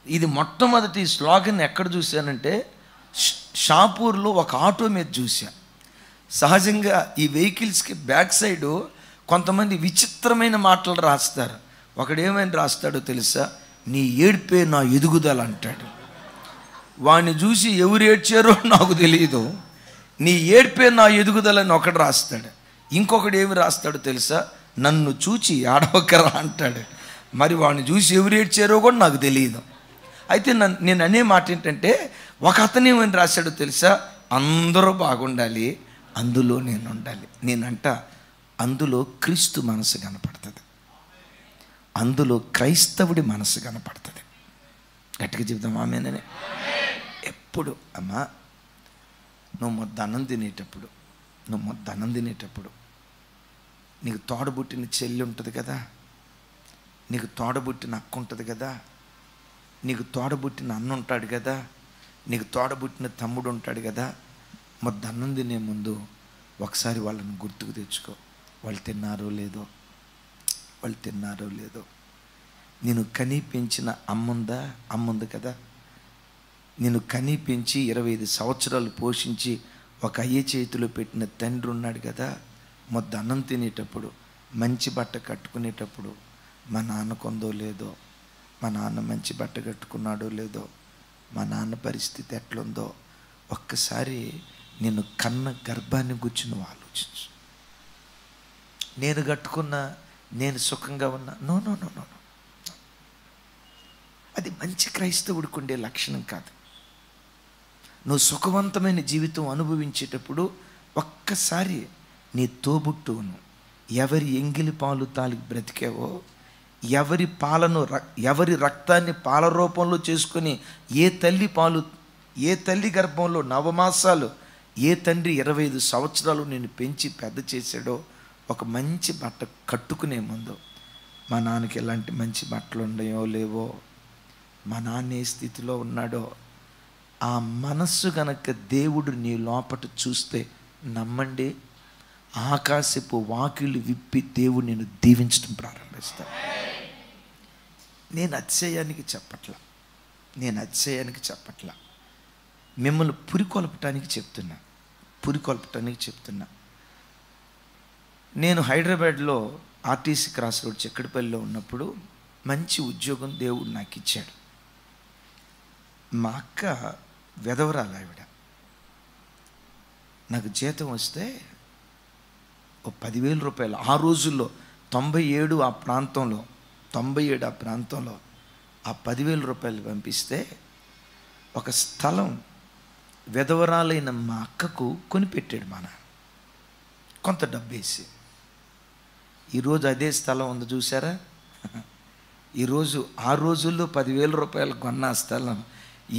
ఇది మొట్టమొదటి స్లోగన్ ఎక్కడ చూశానంటే, షాపూర్లో ఒక ఆటో మీద చూసా. సహజంగా ఈ వెహికల్స్కి బ్యాక్ సైడు కొంతమంది విచిత్రమైన మాటలు రాస్తారు. ఒకడేమైనా రాస్తాడో తెలుసా? నీ ఏడ్పే నా ఎదుగుదల అంటాడు. వాడిని చూసి ఎవరు ఏడ్చారో నాకు తెలియదు. నీ ఏడ్పే నా ఎదుగుదలని ఒకడు రాస్తాడు. ఇంకొకడు ఏమి రాస్తాడో తెలుసా? నన్ను చూచి ఆడవకరా అంటాడు. మరి వాడిని చూసి ఎవరు ఏడ్చారో కూడా నాకు తెలియదు. అయితే నేను అనే మాట ఏంటంటే, ఒక అతను ఏమని రాశాడో తెలుసా? అందరూ బాగుండాలి, అందులో నేను ఉండాలి. నేనంట, అందులో క్రీస్తు మనసు కనపడుతుంది, అందులో క్రైస్తవుడి మనసు కనపడుతుంది. గట్టిగా చెప్తాం ఆమేనని. ఎప్పుడు అమ్మా, నువ్వు మొద్ద అన్నం తినేటప్పుడు నీకు తోడబుట్టిన చెల్లి ఉంటుంది కదా, నీకు తోడబుట్టిన అక్క ఉంటుంది కదా, నీకు తోడబుట్టిన అన్న ఉంటాడు కదా, నీకు తోడబుట్టిన తమ్ముడు ఉంటాడు కదా. మొద్ద అన్నం తినే ముందు ఒకసారి వాళ్ళని గుర్తుకు తెచ్చుకో. వాళ్ళు తిన్నారో లేదో. నేను కనీ పెంచిన అమ్ముంది కదా, నేను కనీ పెంచి 25 సంవత్సరాలు పోషించి ఒక అయ్య చేతిలో పెట్టిన తండ్రి ఉన్నాడు కదా. మొద్ద అన్నం తినేటప్పుడు, మంచి బట్ట కట్టుకునేటప్పుడు, మా నాన్న కొందో లేదో, మా నాన్న మంచి బట్ట కట్టుకున్నాడో లేదో, మా నాన్న పరిస్థితి ఎట్లుందో ఒక్కసారి నిన్ను కన్న గర్భాన్ని గురించి నువ్వు ఆలోచించు. నేను కట్టుకున్నా, నేను సుఖంగా ఉన్నా, నో నో నో నో, అది మంచి క్రైస్తవుడికి ఉండే లక్షణం కాదు. నువ్వు సుఖవంతమైన జీవితం అనుభవించేటప్పుడు ఒక్కసారి నీ తోబుట్టువును, ఎవరి ఎంగిలి పాలు తాలికి బ్రతికావో, ఎవరి రక్తాన్ని పాల రూపంలో చేసుకొని ఏ తల్లి గర్భంలో 9 మాసాలు, ఏ తండ్రి 25 సంవత్సరాలు నేను పెంచి పెద్ద చేశాడో, ఒక మంచి బట్ట కట్టుకునే ముందు మా నాన్నకి ఎలాంటి మంచి బట్టలు ఉన్నాయో లేవో, మా నాన్న ఏ స్థితిలో ఉన్నాడో, ఆ మనస్సు గనక దేవుడు నీ లోపట చూస్తే నమ్మండి, ఆకాశపు వాకిళ్ళు విప్పి దేవుడు నేను దీవించడం ప్రారంభిస్తాను. నేను అతిశయానికి చెప్పట్లా, మిమ్మల్ని పురికొల్పటానికి చెప్తున్నా. నేను హైదరాబాద్లో ఆర్టీసీ క్రాస్ రోడ్ చెక్కడిపల్లిలో ఉన్నప్పుడు మంచి ఉద్యోగం దేవుడు నాకు ఇచ్చాడు. మా అక్క వెధవరాలు, ఆవిడ నాకు జీతం వస్తే ఓ 10,000 రూపాయలు ఆ రోజుల్లో 97 ఆ ప్రాంతంలో ఆ 10,000 రూపాయలు పంపిస్తే ఒక స్థలం వెధవరాలైన మా అక్కకు కొనిపెట్టాడు మా నాన్న, కొంత డబ్బేసి. ఈరోజు అదే స్థలం ఉంది చూసారా, ఈరోజు ఆ రోజుల్లో 10,000 రూపాయలు కొన్న స్థలం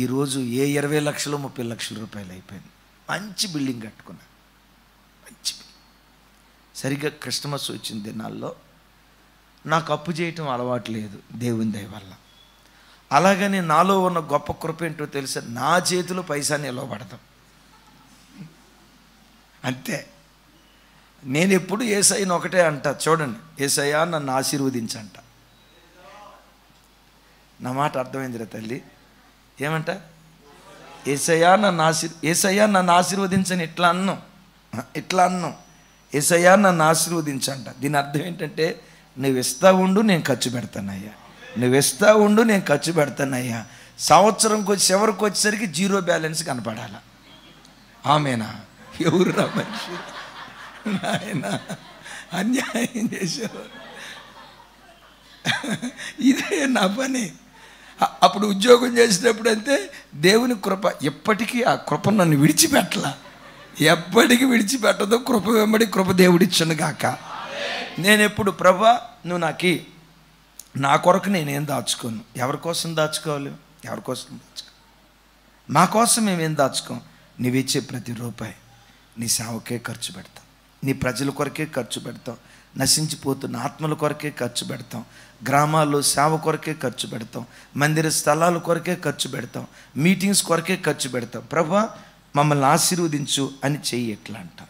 ఈరోజు 20 లక్షలు 30 లక్షల రూపాయలు అయిపోయింది. మంచి బిల్డింగ్ కట్టుకున్నా, సరిగ్గా క్రిస్టమస్ వచ్చిన దినాల్లో నాకు అప్పు చేయటం అలవాటు లేదు, దేవుని దయ వల్ల. అలాగని నాలో ఉన్న గొప్ప కృప ఏంటో తెలుసా, నా చేతిలో పైసా నిలవబడతాం అంతే. నేను ఎప్పుడు యేసయ్యను ఒకటే అంట, చూడండి, యేసయ్యా నన్ను ఆశీర్వదించంట. నా మాట అర్థమైందిరా తల్లి, ఏమంట? యేసయ్యా నన్ను ఆశీర్వదించని ఇట్లా అన్నాం, యేసయ్యా నన్ను ఆశీర్వదించంట. దీని అర్థం ఏంటంటే, నువ్వు ఇస్తా ఉండు, నేను ఖర్చు పెడతానయ్యా. సంవత్సరంకి చివరికి వచ్చేసరికి 0 బ్యాలెన్స్ కనపడాల. ఆమెనా? ఎవరు రా మనిషి నాయన, అన్యాయం చేసేవారు. ఇదే నా పని. అప్పుడు ఉద్యోగం చేసేటప్పుడు అంతే, దేవుని కృప ఎప్పటికీ, ఆ కృప నన్ను విడిచిపెట్టలా, ఎప్పటికీ విడిచిపెట్టదు. కృప వెంబడి కృప దేవుడిచ్చును గాక. నేను ఎప్పుడు, ప్రభా నువ్వు నా కొరకు నేనేం దాచుకోను. ఎవరి కోసం దాచుకోవాలి? మా కోసం మేమేం దాచుకోం. నీవిచ్చే ప్రతి రూపాయి నీ సేవకే ఖర్చు పెడతాం, నీ ప్రజల కొరకే ఖర్చు పెడతాం, నశించిపోతున్న ఆత్మల కొరకే ఖర్చు పెడతాం, గ్రామాల్లో సేవ కొరకే ఖర్చు పెడతాం, మందిర స్థలాల కొరకే ఖర్చు పెడతాం, మీటింగ్స్ కొరకే ఖర్చు పెడతాం. ప్రభా మమ్మల్ని ఆశీర్వదించు అని చెయ్యి ఎట్లా అంటాం.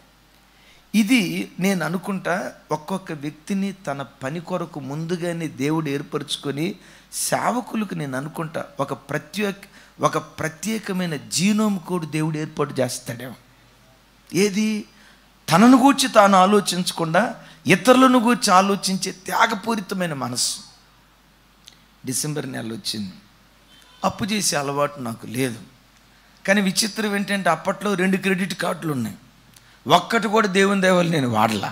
ఇది నేను అనుకుంటా, ఒక్కొక్క వ్యక్తిని తన పని కొరకు ముందుగానే దేవుడు ఏర్పరచుకొని సేవకులకు నేను అనుకుంటా ఒక ప్రత్యేకమైన జీనోమ్ కోడ్ దేవుడు ఏర్పాటు చేస్తాడేమో. ఏది? తనను గూర్చి తాను ఆలోచించకుండా ఇతరులను గూర్చి ఆలోచించే త్యాగపూరితమైన మనసు. డిసెంబర్ నెల వచ్చింది, అప్పు చేసే అలవాటు నాకు లేదు. కానీ విచిత్రం ఏంటంటే, అప్పట్లో 2 క్రెడిట్ కార్డులు ఉన్నాయి, ఒక్కటి కూడా దేవుని దేవాలు నేను వాడలా.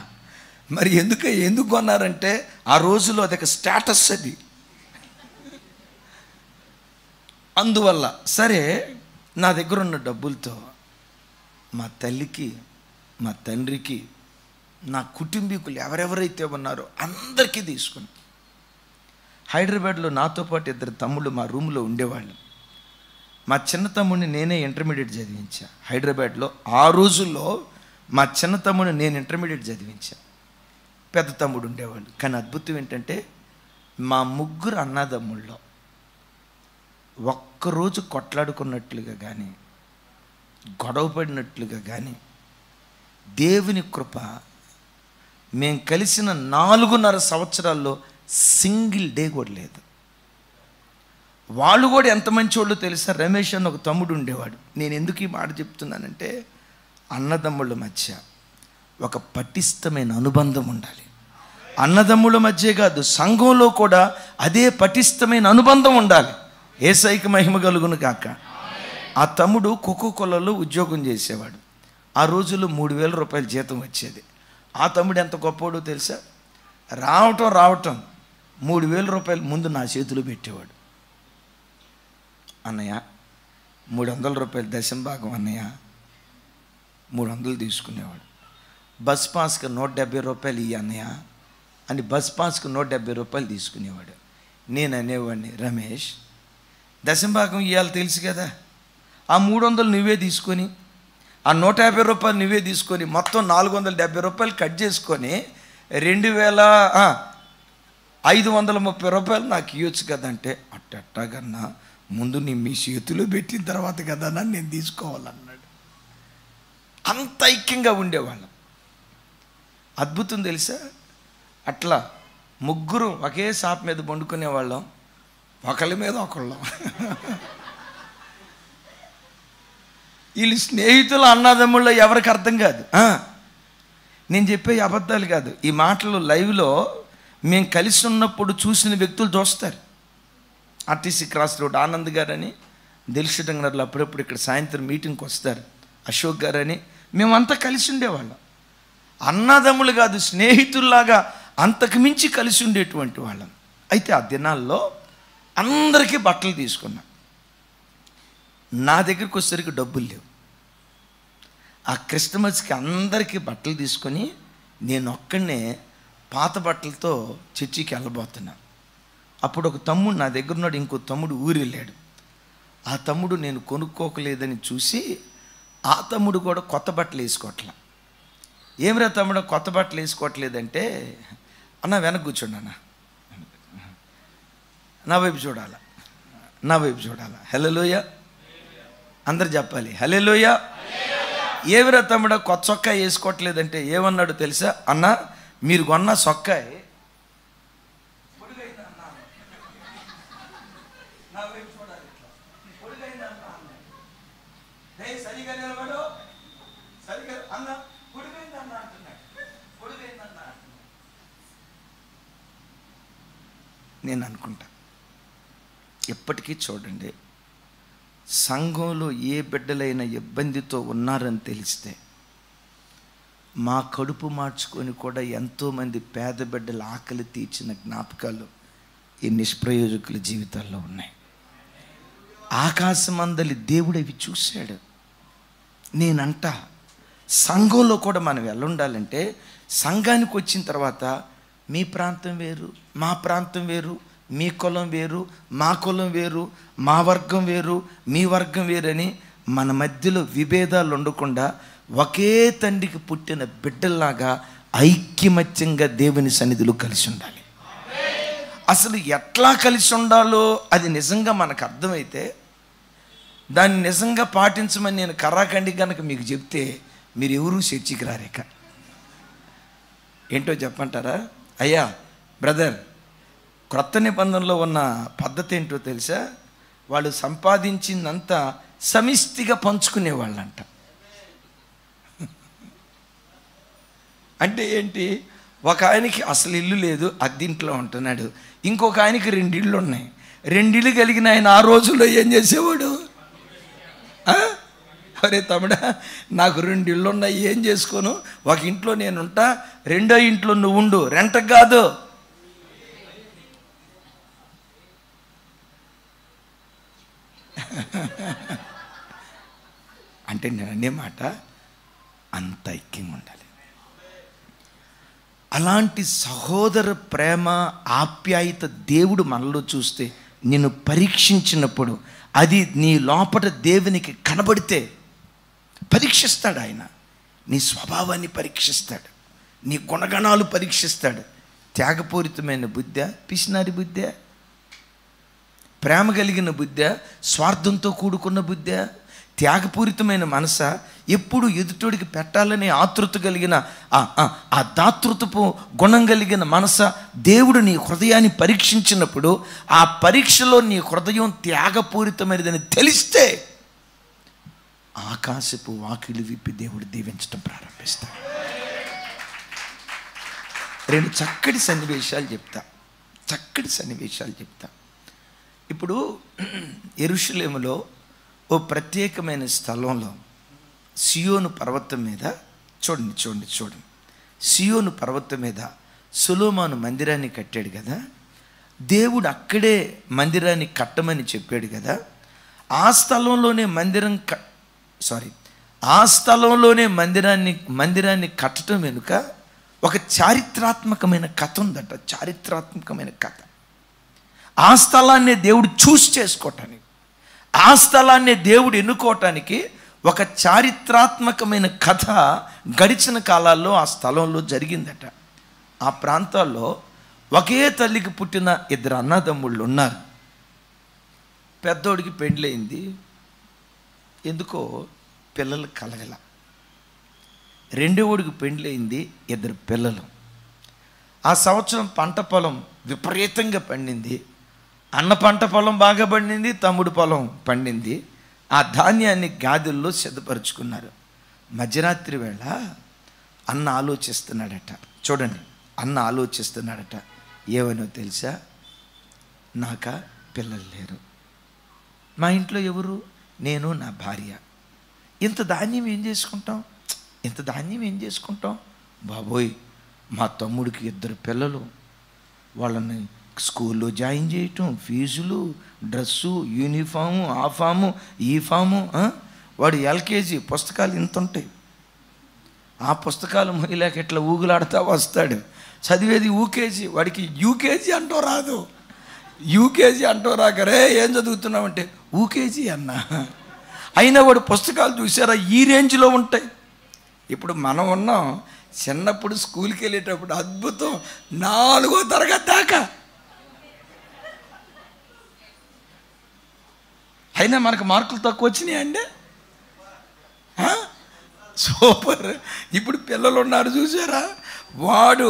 మరి ఎందుకు కొన్నారంటే, ఆ రోజుల్లో అదొక స్టేటస్ అది. అందువల్ల సరే, నా దగ్గర ఉన్న డబ్బులతో మా తల్లికి, మా తండ్రికి, నా కుటుంబీకులు ఎవరెవరైతే ఉన్నారో అందరికీ తీసుకుని, హైదరాబాద్లో నాతో పాటు 2 తమ్ముళ్ళు మా రూమ్లో ఉండేవాళ్ళు. మా చిన్న తమ్ముడిని నేనే ఇంటర్మీడియట్ చదివించా హైదరాబాద్లో. ఆ రోజుల్లో మా చిన్న తమ్ముడిని నేను ఇంటర్మీడియట్ చదివించా, పెద్ద తమ్ముడు ఉండేవాళ్ళు. కానీ అద్భుతం ఏంటంటే, మా 3 అన్నదమ్ముల్లో ఒక్కరోజు కొట్లాడుకున్నట్లుగా కానీ, గొడవపడినట్లుగా కానీ, దేవుని కృప మేము కలిసిన 4.5 సంవత్సరాల్లో సింగిల్ డే కూడా లేదు. వాళ్ళు కూడా ఎంత మంచోళ్ళు తెలుసా? రమేష్ అని ఒక తమ్ముడు ఉండేవాడు. నేను ఎందుకు ఈ మాట చెప్తున్నానంటే, అన్నదమ్ముళ్ళ మధ్య ఒక పటిష్టమైన అనుబంధం ఉండాలి. అన్నదమ్ముల మధ్య కాదు, సంఘంలో కూడా అదే పటిష్టమైన అనుబంధం ఉండాలి. యేసయ్యకి మహిమ కలుగును గాక. ఆ తమ్ముడు కోకోకోలాలో ఉద్యోగం చేసేవాడు. ఆ రోజుల్లో 3,000 రూపాయల జీతం వచ్చేది. ఆ తమ్ముడు ఎంత గొప్పవాడో తెలుసా? రావటం 3,000 రూపాయలు ముందు నా చేతిలో పెట్టేవాడు. అన్నయ్య 300 రూపాయలు దశంభాగం అన్నయ్య, 300 తీసుకునేవాడు. బస్ పాస్కి 170 రూపాయలు ఇయ్యి అన్నయ్య అని బస్ పాస్కి 170 రూపాయలు తీసుకునేవాడు. నేను అనేవాడిని, రమేష్ దశంభాగం ఇవ్వాలి తెలుసు కదా, ఆ 300 నువ్వే తీసుకొని ఆ 150 రూపాయలు నువ్వే తీసుకొని మొత్తం 470 రూపాయలు కట్ చేసుకొని 2,530 రూపాయలు నాకు ఇవ్వచ్చు కదంటే, అట్టగన్నా ముందు మీ చేతిలో పెట్టిన తర్వాత కదా నేను తీసుకోవాలన్నాడు. అంత ఐక్యంగా ఉండేవాళ్ళం. అద్భుతం తెలుసా? అట్లా ముగ్గురు ఒకే షాప్ మీద వండుకునేవాళ్ళం, ఒకళ్ళ మీద ఒకళ్ళం. వీళ్ళు స్నేహితులు అన్నదమ్ముళ్ళ ఎవరికి అర్థం కాదు. నేను చెప్పే అబద్ధాలు కాదు, ఈ మాటలు లైవ్లో మేము కలిసి ఉన్నప్పుడు చూసిన వ్యక్తులు చూస్తారు. ఆర్టీసీ క్రాస్ రోడ్ ఆనంద్ గారని, దిల్షుక్ నగర్లో అప్పుడప్పుడు ఇక్కడ సాయంత్రం మీటింగ్కి వస్తారు, అశోక్ గారని, మేమంతా కలిసి ఉండేవాళ్ళం. అన్నదమ్ములు కాదు, స్నేహితుల్లాగా అంతకు మించి కలిసి ఉండేటువంటి వాళ్ళం. అయితే ఆ దినాల్లో అందరికీ బట్టలు తీసుకున్నాం. నా దగ్గరికి వచ్చేసరికి డబ్బులు లేవు. ఆ క్రిస్టమస్కి అందరికీ బట్టలు తీసుకొని నేను ఒక్కడనే పాత బట్టలతో చర్చికి వెళ్ళబోతున్నా. అప్పుడు ఒక తమ్ముడు నా దగ్గర ఉన్నాడు, ఇంకో తమ్ముడు ఊరు వెళ్ళాడు. ఆ తమ్ముడు నేను కొనుక్కోకలేదని చూసి ఆ తమ్ముడు కూడా కొత్త బట్టలు వేసుకోవట్లా. ఏమిరా తమ్ముడు కొత్త బట్టలు వేసుకోవట్లేదంటే, అన్న వెనక కూర్చోండి అన్న, నా వైపు చూడాలా, నా వైపు చూడాలా. హల్లెలూయా అందరు చెప్పాలి, హల్లెలూయా. ఏమిరా తమ్ముడు కొత్త సొక్కాయి వేసుకోవట్లేదంటే ఏమన్నాడు తెలుసా? అన్న మీరు కొన్న సొక్కాయి సరిగా నిలబడు, సరిగా అన్న పొడిపోయిందన్న అంటున్నాడు, పొడిపోయిందన్న. నేను అనుకుంటా, ఎప్పటికీ చూడండి, సంఘంలో ఏ బిడ్డలైనా ఇబ్బందితో ఉన్నారని తెలిస్తే మా కడుపు మార్చుకొని కూడా ఎంతోమంది పేద బిడ్డల ఆకలి తీర్చిన జ్ఞాపకాలు ఈ నిష్ప్రయోజకుల జీవితాల్లో ఉన్నాయి. ఆకాశమందలి దేవుడు అవి చూశాడు. నేనంట సంఘంలో కూడా మనం ఎలా ఉండాలంటే, సంఘానికి వచ్చిన తర్వాత మీ ప్రాంతం వేరు, మా ప్రాంతం వేరు, మీ కులం వేరు, మా కులం వేరు, మా వర్గం వేరు, మీ వర్గం వేరని మన మధ్యలో విభేదాలు ఉండకుండా ఒకే తండ్రికి పుట్టిన బిడ్డల్లాగా ఐక్యమత్యంగా దేవుని సన్నిధిలో కలిసి ఉండాలి. అసలు ఎట్లా కలిసి ఉండాలో అది నిజంగా మనకు అర్థమైతే దాన్ని నిజంగా పాటించమని నేను కర్రాకండి కనుక మీకు చెప్తే మీరు ఎవరూ చర్చికి రారేక. ఏంటో చెప్పంటారా? అయ్యా బ్రదర్, క్రొత్త నిబంధనలో ఉన్న పద్ధతి ఏంటో తెలుసా? వాళ్ళు సంపాదించిందంతా సమిష్టిగా పంచుకునేవాళ్ళంట. అంటే ఏంటి? ఒక ఆయనకి అసలు ఇల్లు లేదు, అద్దెంట్లో ఉంటున్నాడు. ఇంకొక ఆయనకి 2 ఇళ్ళు ఉన్నాయి. 2 ఇళ్ళు కలిగిన ఆయన ఆ రోజుల్లో ఏం చేసేవాడు? అరే తమ్ముడా, నాకు 2 ఇళ్ళు ఉన్నాయి, ఏం చేసుకోను? ఒక ఇంట్లో నేను ఉంటా, రెండో ఇంట్లో నువ్వు ఉండు, రెంటకు కాదు. అంటే నేను అనే మాట, అంత ఐక్యంగా ఉండాలి. అలాంటి సహోదర ప్రేమ ఆప్యాయత దేవుడు మనలో చూస్తే, నిన్ను పరీక్షించినప్పుడు అది నీ లోపల దేవునికి కనబడితే పరీక్షిస్తాడు. ఆయన నీ స్వభావాన్ని పరీక్షిస్తాడు, నీ గుణగణాలు పరీక్షిస్తాడు. త్యాగపూరితమైన బుద్ధి, పిసినారి బుద్ధి, ప్రేమ కలిగిన బుద్ధి, స్వార్థంతో కూడుకున్న బుద్ధి, త్యాగపూరితమైన మనస, ఎప్పుడు ఎదుటోడికి పెట్టాలనే ఆతృత కలిగిన ఆ దాతృత్వపు గుణం కలిగిన మనస. దేవుడు నీ హృదయాన్ని పరీక్షించినప్పుడు ఆ పరీక్షలో నీ హృదయం త్యాగపూరితమైనదని తెలిస్తే ఆకాశపు వాకిలి విప్పి దేవుడు దీవించడం ప్రారంభిస్తాడు. 2 చక్కటి సన్నివేశాలు చెప్తా. ఇప్పుడు యెరూషలేములో ఓ ప్రత్యేకమైన స్థలంలో సియోను పర్వతం మీద చూడండి సియోను పర్వతం మీద సొలొమోను మందిరాన్ని కట్టాడు కదా. దేవుడు అక్కడే మందిరాన్ని కట్టమని చెప్పాడు కదా. ఆ స్థలంలోనే మందిరాన్ని కట్టడం వెనుక ఒక చారిత్రాత్మకమైన కథ ఉందట. చారిత్రాత్మకమైన కథ. ఆ స్థలాన్ని దేవుడు చూస్ చేసుకోవటానికి, ఆ స్థలాన్ని దేవుడు ఎన్నుకోవటానికి ఒక చారిత్రాత్మకమైన కథ గడిచిన కాలాల్లో ఆ స్థలంలో జరిగిందట. ఆ ప్రాంతాల్లో ఒకే తల్లికి పుట్టిన 2 అన్నదమ్ముళ్ళు ఉన్నారు. పెద్దోడికి పెండ్లయింది, ఎందుకో పిల్లలు కలగల. రెండోడికి పెండ్లయింది, 2 పిల్లలు. ఆ సంవత్సరం పంట పొలం విపరీతంగా పండింది. అన్న పంట పొలం బాగా పండింది, తమ్ముడు పొలం పండింది. ఆ ధాన్యాన్ని గాదెల్లో సిద్ధపరుచుకున్నారు. మధ్యరాత్రి వేళ అన్న ఆలోచిస్తున్నాడట. చూడండి, అన్న ఆలోచిస్తున్నాడట. ఏమనో తెలుసా? నాకా పిల్లలు లేరు, మా ఇంట్లో ఎవరు? నేను, నా భార్య. ఇంత ధాన్యం ఏం చేసుకుంటాం బాబోయ్. మా తమ్ముడికి 2 పిల్లలు, వాళ్ళని స్కూల్లో జాయిన్ చేయటం, ఫీజులు, డ్రెస్సు, యూనిఫాము, ఆ ఫాము, ఈ ఫాము. వాడు ఎల్కేజీ పుస్తకాలు ఇంత ఉంటాయి. ఆ పుస్తకాలు మహిళకి ఎట్లా ఊగులాడుతూ వస్తాడు. చదివేది యూకేజీ, వాడికి యూకేజీ అంటూ రాదు. యూకేజీ అంటూ రాకరే ఏం చదువుతున్నామంటే యూకేజీ అన్న. అయినా వాడు పుస్తకాలు చూసారా ఈ రేంజ్లో ఉంటాయి. ఇప్పుడు మనం ఉన్నాం, చిన్నప్పుడు స్కూల్కి వెళ్ళేటప్పుడు అద్భుతం 4వ తరగతి దాకా. అయినా మనకు మార్కులు తక్కువ వచ్చినాయి అండి. సూపర్. ఇప్పుడు పిల్లలు ఉన్నారు చూసారా, వాడు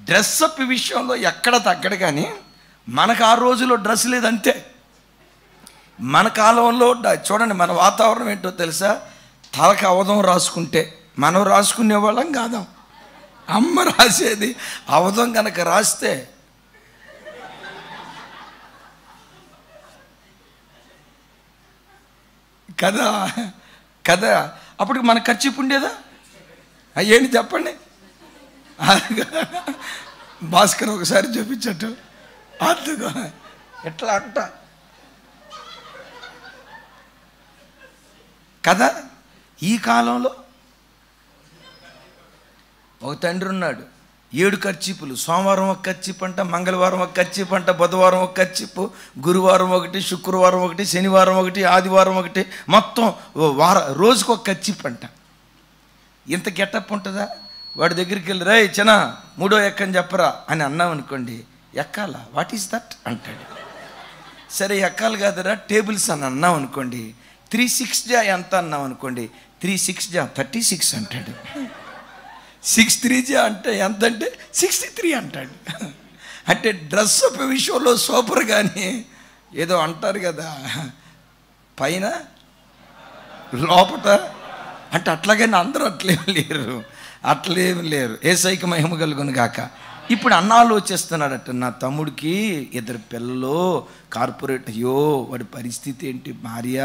డ్రెస్అప్ విషయంలో ఎక్కడ తగ్గడు. కానీ మనకు ఆ రోజులో డ్రెస్ లేదంతే. మన కాలంలో చూడండి, మన వాతావరణం ఏంటో తెలుసా? తలకు అవధం రాసుకుంటే మనం రాసుకునే వాళ్ళం కాదు, అమ్మ రాసేది. అవధం కనుక రాస్తే కదా అప్పటికి మన ఖర్చు ఉండేదా? ఏంటి చెప్పండి. భాస్కర్ ఒకసారి చూపించట్టు అద్దుగా ఎట్లా అంట కదా. ఈ కాలంలో ఒక తండ్రి ఉన్నాడు, 7 ఖర్చీపులు. సోమవారం ఒక ఖర్చీపు అంట, మంగళవారం ఒక ఖర్చీపు అంట, బుధవారం ఒక ఖర్చీపు, గురువారం ఒకటి, శుక్రవారం ఒకటి, శనివారం ఒకటి, ఆదివారం ఒకటి, మొత్తం రోజుకు ఒక ఖర్చీపు అంట. ఇంత గెటప్ ఉంటుందా? వాడి దగ్గరికి వెళ్ళి రే చిన్న 3వ ఎక్కని చెప్పరా అని అన్నాం అనుకోండి, ఎక్కాలా? వాట్ ఈస్ దట్ అంటాడు. సరే ఎక్కాలి కాదరా టేబుల్స్ అని అన్నాం అనుకోండి, 3 6 జా ఎంత అన్నాం అనుకోండి, 3 6 జా 36 అంటాడు. 6 3 జా అంటే ఎంత అంటే 63 అంటాడు. అంటే డ్రెస్ అప్ విషయంలో సూపర్. కానీ ఏదో అంటారు కదా, పైన లోపట అంటే అట్లాగని అందరూ అట్లేమి లేరు. యేసయ్యకి మహిమ కలుగును గాక. ఇప్పుడు అన్న ఆలోచిస్తున్నాడట, నా తమ్ముడికి 2 పిల్లలు, కార్పొరేట్. అయ్యో వాడి పరిస్థితి ఏంటి? భార్య,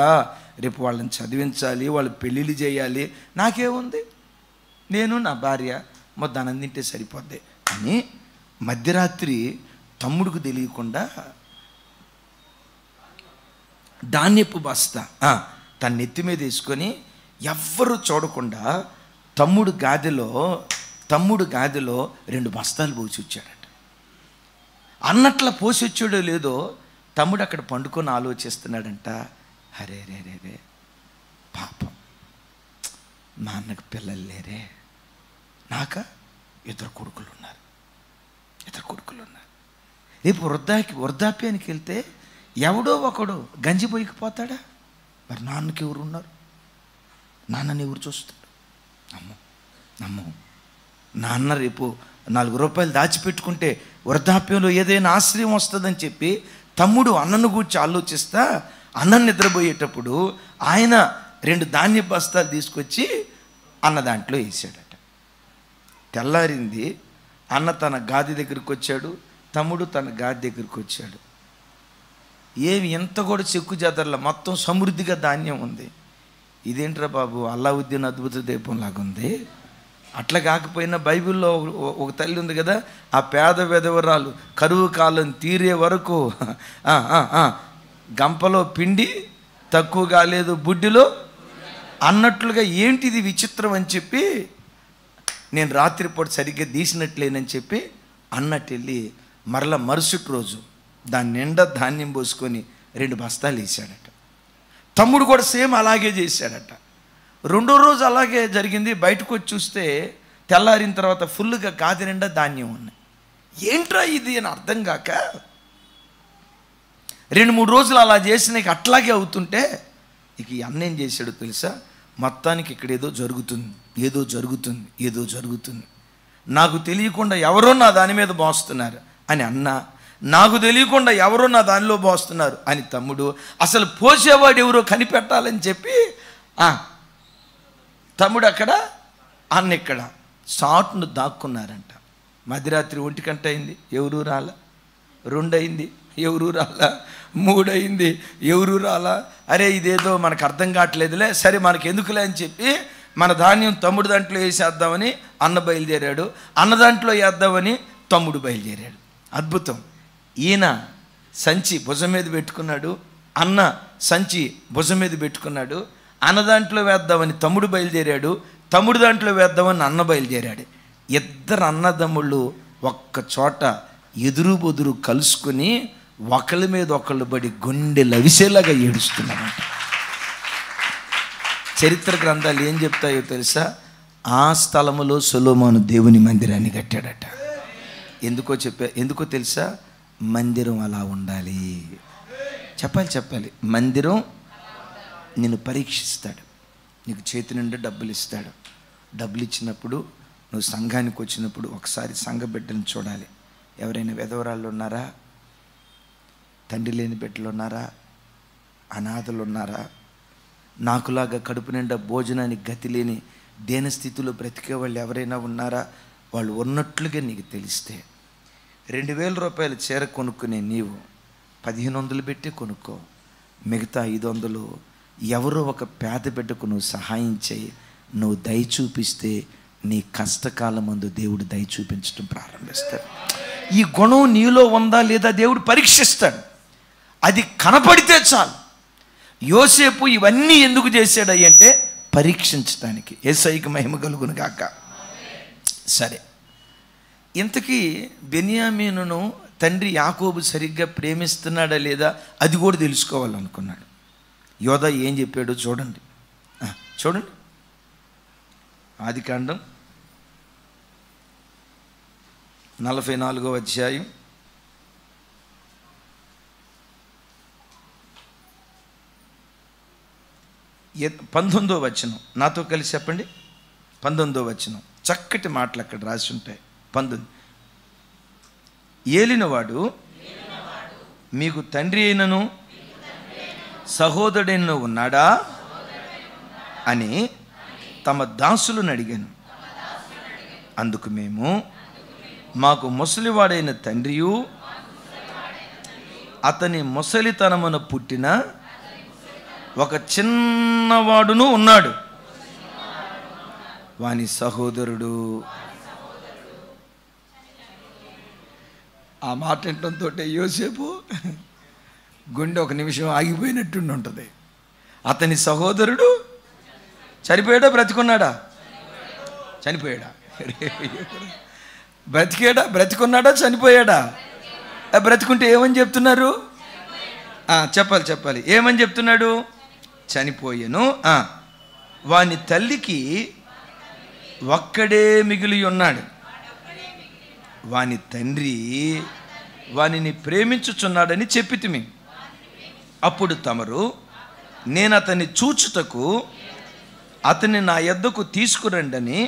రేపు వాళ్ళని చదివించాలి, వాళ్ళు పెళ్ళిళ్ళు చేయాలి. నాకేముంది, నేను నా భార్య ధనం తింటే సరిపోద్ది అని మధ్యరాత్రి తమ్ముడికి తెలియకుండా ధాన్యపు బస్తా తన నెత్తి మీద వేసుకొని ఎవ్వరూ చూడకుండా తమ్ముడు గాదిలో 2 బస్తాలు పోసి వచ్చాడట. అన్నట్ల పోసి వచ్చాడో లేదో తమ్ముడు అక్కడ పండుకొని ఆలోచిస్తున్నాడంట, అరే రే రే రే పాపం, మా అన్నకు పిల్లలు లేరే, నాక 2 కొడుకులు ఉన్నారు. రేపు వృద్ధాప్యానికి వెళ్తే ఎవడో ఒకడు గంజిపోయికిపోతాడా? మరి నాన్నకి ఎవరు ఉన్నారు? నాన్నని ఎవరు చూస్తాడు? అమ్మో నాన్న రేపు 4 రూపాయలు దాచిపెట్టుకుంటే వృద్ధాప్యంలో ఏదైనా ఆశ్రయం వస్తుందని చెప్పి తమ్ముడు అన్నను గూర్చి ఆలోచిస్తా అన్నం నిద్రపోయేటప్పుడు ఆయన 2 ధాన్య బస్తాలు తీసుకొచ్చి అన్న దాంట్లో వేసాడట. తెల్లారింది, అన్న తన గాది దగ్గరికి వచ్చాడు, తమ్ముడు తన గాది దగ్గరికి వచ్చాడు. ఏమి ఎంత కూడా చెక్కు చెదరలా, మొత్తం సమృద్ధిగా ధాన్యం ఉంది. ఇదేంట్రా బాబు అల్లావుద్దీన్ అద్భుత దీపం లాగా ఉంది. అట్లా కాకపోయినా బైబిల్లో ఒక తల్లి ఉంది కదా, ఆ పేద విధవరాలు కరువు కాలం తీరే వరకు గంపలో పిండి తక్కువ కాలేదు బుడ్డిలో అన్నట్లుగా, ఏంటిది విచిత్రం అని చెప్పి, నేను రాత్రిపూట సరిగ్గా తీసినట్లేనని చెప్పి అన్నట్టు వెళ్ళి మరలా మరుసటి రోజు దాని నిండా ధాన్యం పోసుకొని 2 బస్తాలు వేసాడట. తమ్ముడు కూడా సేమ్ అలాగే చేశాడట. రెండో రోజు అలాగే జరిగింది. బయటకు వచ్చి చూస్తే తెల్లారిన తర్వాత ఫుల్గా గాది నిండా ధాన్యం ఉన్నాయి. ఏంట్రా ఇది అని అర్థం కాక 2-3 రోజులు అలా చేసినాక అట్లాగే అవుతుంటే ఇక ఈ అన్న ఏం చేశాడో తెలుసా, మొత్తానికి ఇక్కడ ఏదో జరుగుతుంది, నాకు తెలియకుండా ఎవరో నా దాని మీద మోస్తున్నారు అని అన్న, నాకు తెలియకుండా ఎవరో నా దానిలో మోస్తున్నారు అని తమ్ముడు, అసలు పోసేవాడు ఎవరో కనిపెట్టాలని చెప్పి తమ్ముడు అక్కడ, అన్న ఇక్కడ సాటును దాక్కున్నారంట. మధ్యరాత్రి 1 గంట అయింది, ఎవరూ రాలా. 2 అయింది, ఎవరూ రాలా. 3 అయింది, ఎవరూ రాలా. అరే ఇదేదో మనకు అర్థం కావట్లేదులే, సరే మనకి ఎందుకులే అని చెప్పి మన ధాన్యం తమ్ముడు దాంట్లో వేసేద్దామని అన్న బయలుదేరాడు, అన్న దాంట్లో వేద్దామని తమ్ముడు బయలుదేరాడు. అద్భుతం. ఈయన సంచి భుజం మీద పెట్టుకున్నాడు, అన్న సంచి భుజం మీద పెట్టుకున్నాడు. అన్న దాంట్లో వేద్దామని తమ్ముడు బయలుదేరాడు, తమ్ముడు దాంట్లో వేద్దామని అన్న బయలుదేరాడు. 2 అన్నదమ్ముళ్ళు ఒక్క చోట ఎదురు బొదురు కలుసుకుని ఒకళ్ళ మీద ఒకళ్ళు పడి గుండె లవిసేలాగా ఏడుస్తున్నారంట. చరిత్ర గ్రంథాలు ఏం చెప్తాయో తెలుసా, ఆ స్థలములో సొలొమోను దేవుని మందిరాన్ని కట్టాడట. ఎందుకో తెలుసా, మందిరం అలా ఉండాలి. చెప్పాలి. మందిరం నిన్ను పరీక్షిస్తాడు, నీకు చేతి నిండా డబ్బులు ఇస్తాడు. డబ్బులు ఇచ్చినప్పుడు నువ్వు సంఘానికి వచ్చినప్పుడు ఒకసారి సంఘ బిడ్డను చూడాలి. ఎవరైనా విధవరాళ్ళు ఉన్నారా, తండ్రి లేని బిడ్డలు ఉన్నారా, అనాథలు ఉన్నారా, నాకులాగా కడుపు నిండా భోజనానికి గతి లేని దేన స్థితిలో బ్రతికే వాళ్ళు ఎవరైనా ఉన్నారా? వాళ్ళు ఉన్నట్లుగా నీకు తెలిస్తే 2000 రూపాయలు చీర కొనుక్కునే నీవు 1500 పెట్టి కొనుక్కో. మిగతా 500 ఎవరో ఒక పేద బిడ్డకు నువ్వు సహాయం చేయి. నువ్వు దయ చూపిస్తే నీ కష్టకాలం ముందు దేవుడు దయ చూపించడం ప్రారంభిస్తాడు. ఈ గుణం నీలో ఉందా లేదా దేవుడు పరీక్షిస్తాడు. అది కనపడితే చాలు. యోసేపు ఇవన్నీ ఎందుకు చేశాడు అంటే పరీక్షించడానికి. యేసయ్యకి మహిమ కలుగును గాక. సరే, ఇంతకీ బెన్యామీనును తండ్రి యాకోబు సరిగ్గా ప్రేమిస్తున్నాడా లేదా అది కూడా తెలుసుకోవాలనుకున్నాడు. యోధా ఏం చెప్పాడో చూడండి. ఆదికాండం 44వ అధ్యాయం 19వ వచనం. నాతో కలిసి చెప్పండి. 19వ వచనం. చక్కటి మాటలు అక్కడ రాసి ఉంటాయి. 19. ఏలినవాడు మీకు తండ్రి అయినను సహోదరుడైన ఉన్నాడా అని తమ దాసులను అడిగాను. అందుకు మేము, మాకు ముసలివాడైన తండ్రియు అతని ముసలితనమున పుట్టిన ఒక చిన్నవాడును ఉన్నాడు, వాని సహోదరుడు. ఆ మాట వినడంతో యోసేపు గుండె ఒక నిమిషం ఆగిపోయినట్టు ఉంటుంది. అతని సహోదరుడు చనిపోయాడా బ్రతికున్నాడా? చనిపోయాడా? బ్రతికున్నాడా చనిపోయాడా? బ్రతికుంటే ఏమని చెప్తున్నారు? చెప్పాలి. ఏమని చెప్తున్నాడు? చనిపోయాను. వాని తల్లికి ఒక్కడే మిగిలి ఉన్నాడు, వాని తండ్రి వానిని ప్రేమించుచున్నాడని చెప్పితిమి. అప్పుడు తమరు నేను అతన్ని చూచుటకు అతన్ని నా యొద్దకు తీసుకురండని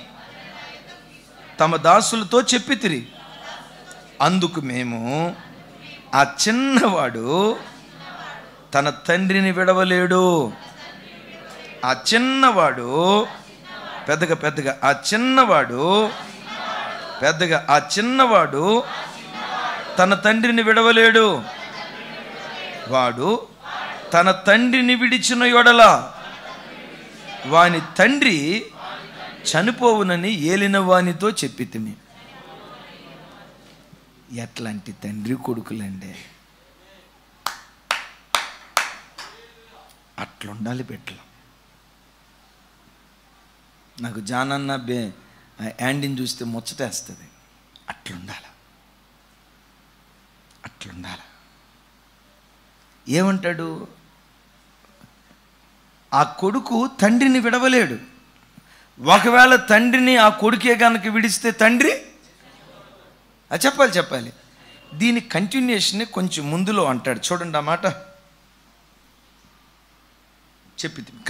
తమ దాసులతో చెప్పితిరి. అందుకు మేము, ఆ చిన్నవాడు తన తండ్రిని విడవలేడు. ఆ చిన్నవాడు పెద్దగా ఆ చిన్నవాడు తన తండ్రిని విడవలేడు. వాడు తన తండ్రిని విడిచిన యెడల వాని తండ్రి చనిపోవునని ఏలిన వానితో చెప్పితిమి. ఎట్లాంటి తండ్రి కొడుకులండి! అట్లుండాలి బిడ్డలు. నాకు జానన్న యాండీని చూస్తే ముచ్చటేస్తుంది. అట్లుండాలి. ఏమంటాడు? ఆ కొడుకు తండ్రిని విడవలేడు. ఒకవేళ తండ్రిని ఆ కొడుకే కనుక విడిస్తే తండ్రి చెప్పాలి. దీని కంటిన్యూషన్ కొంచెం ముందులో అంటాడు, చూడండి ఆ మాట.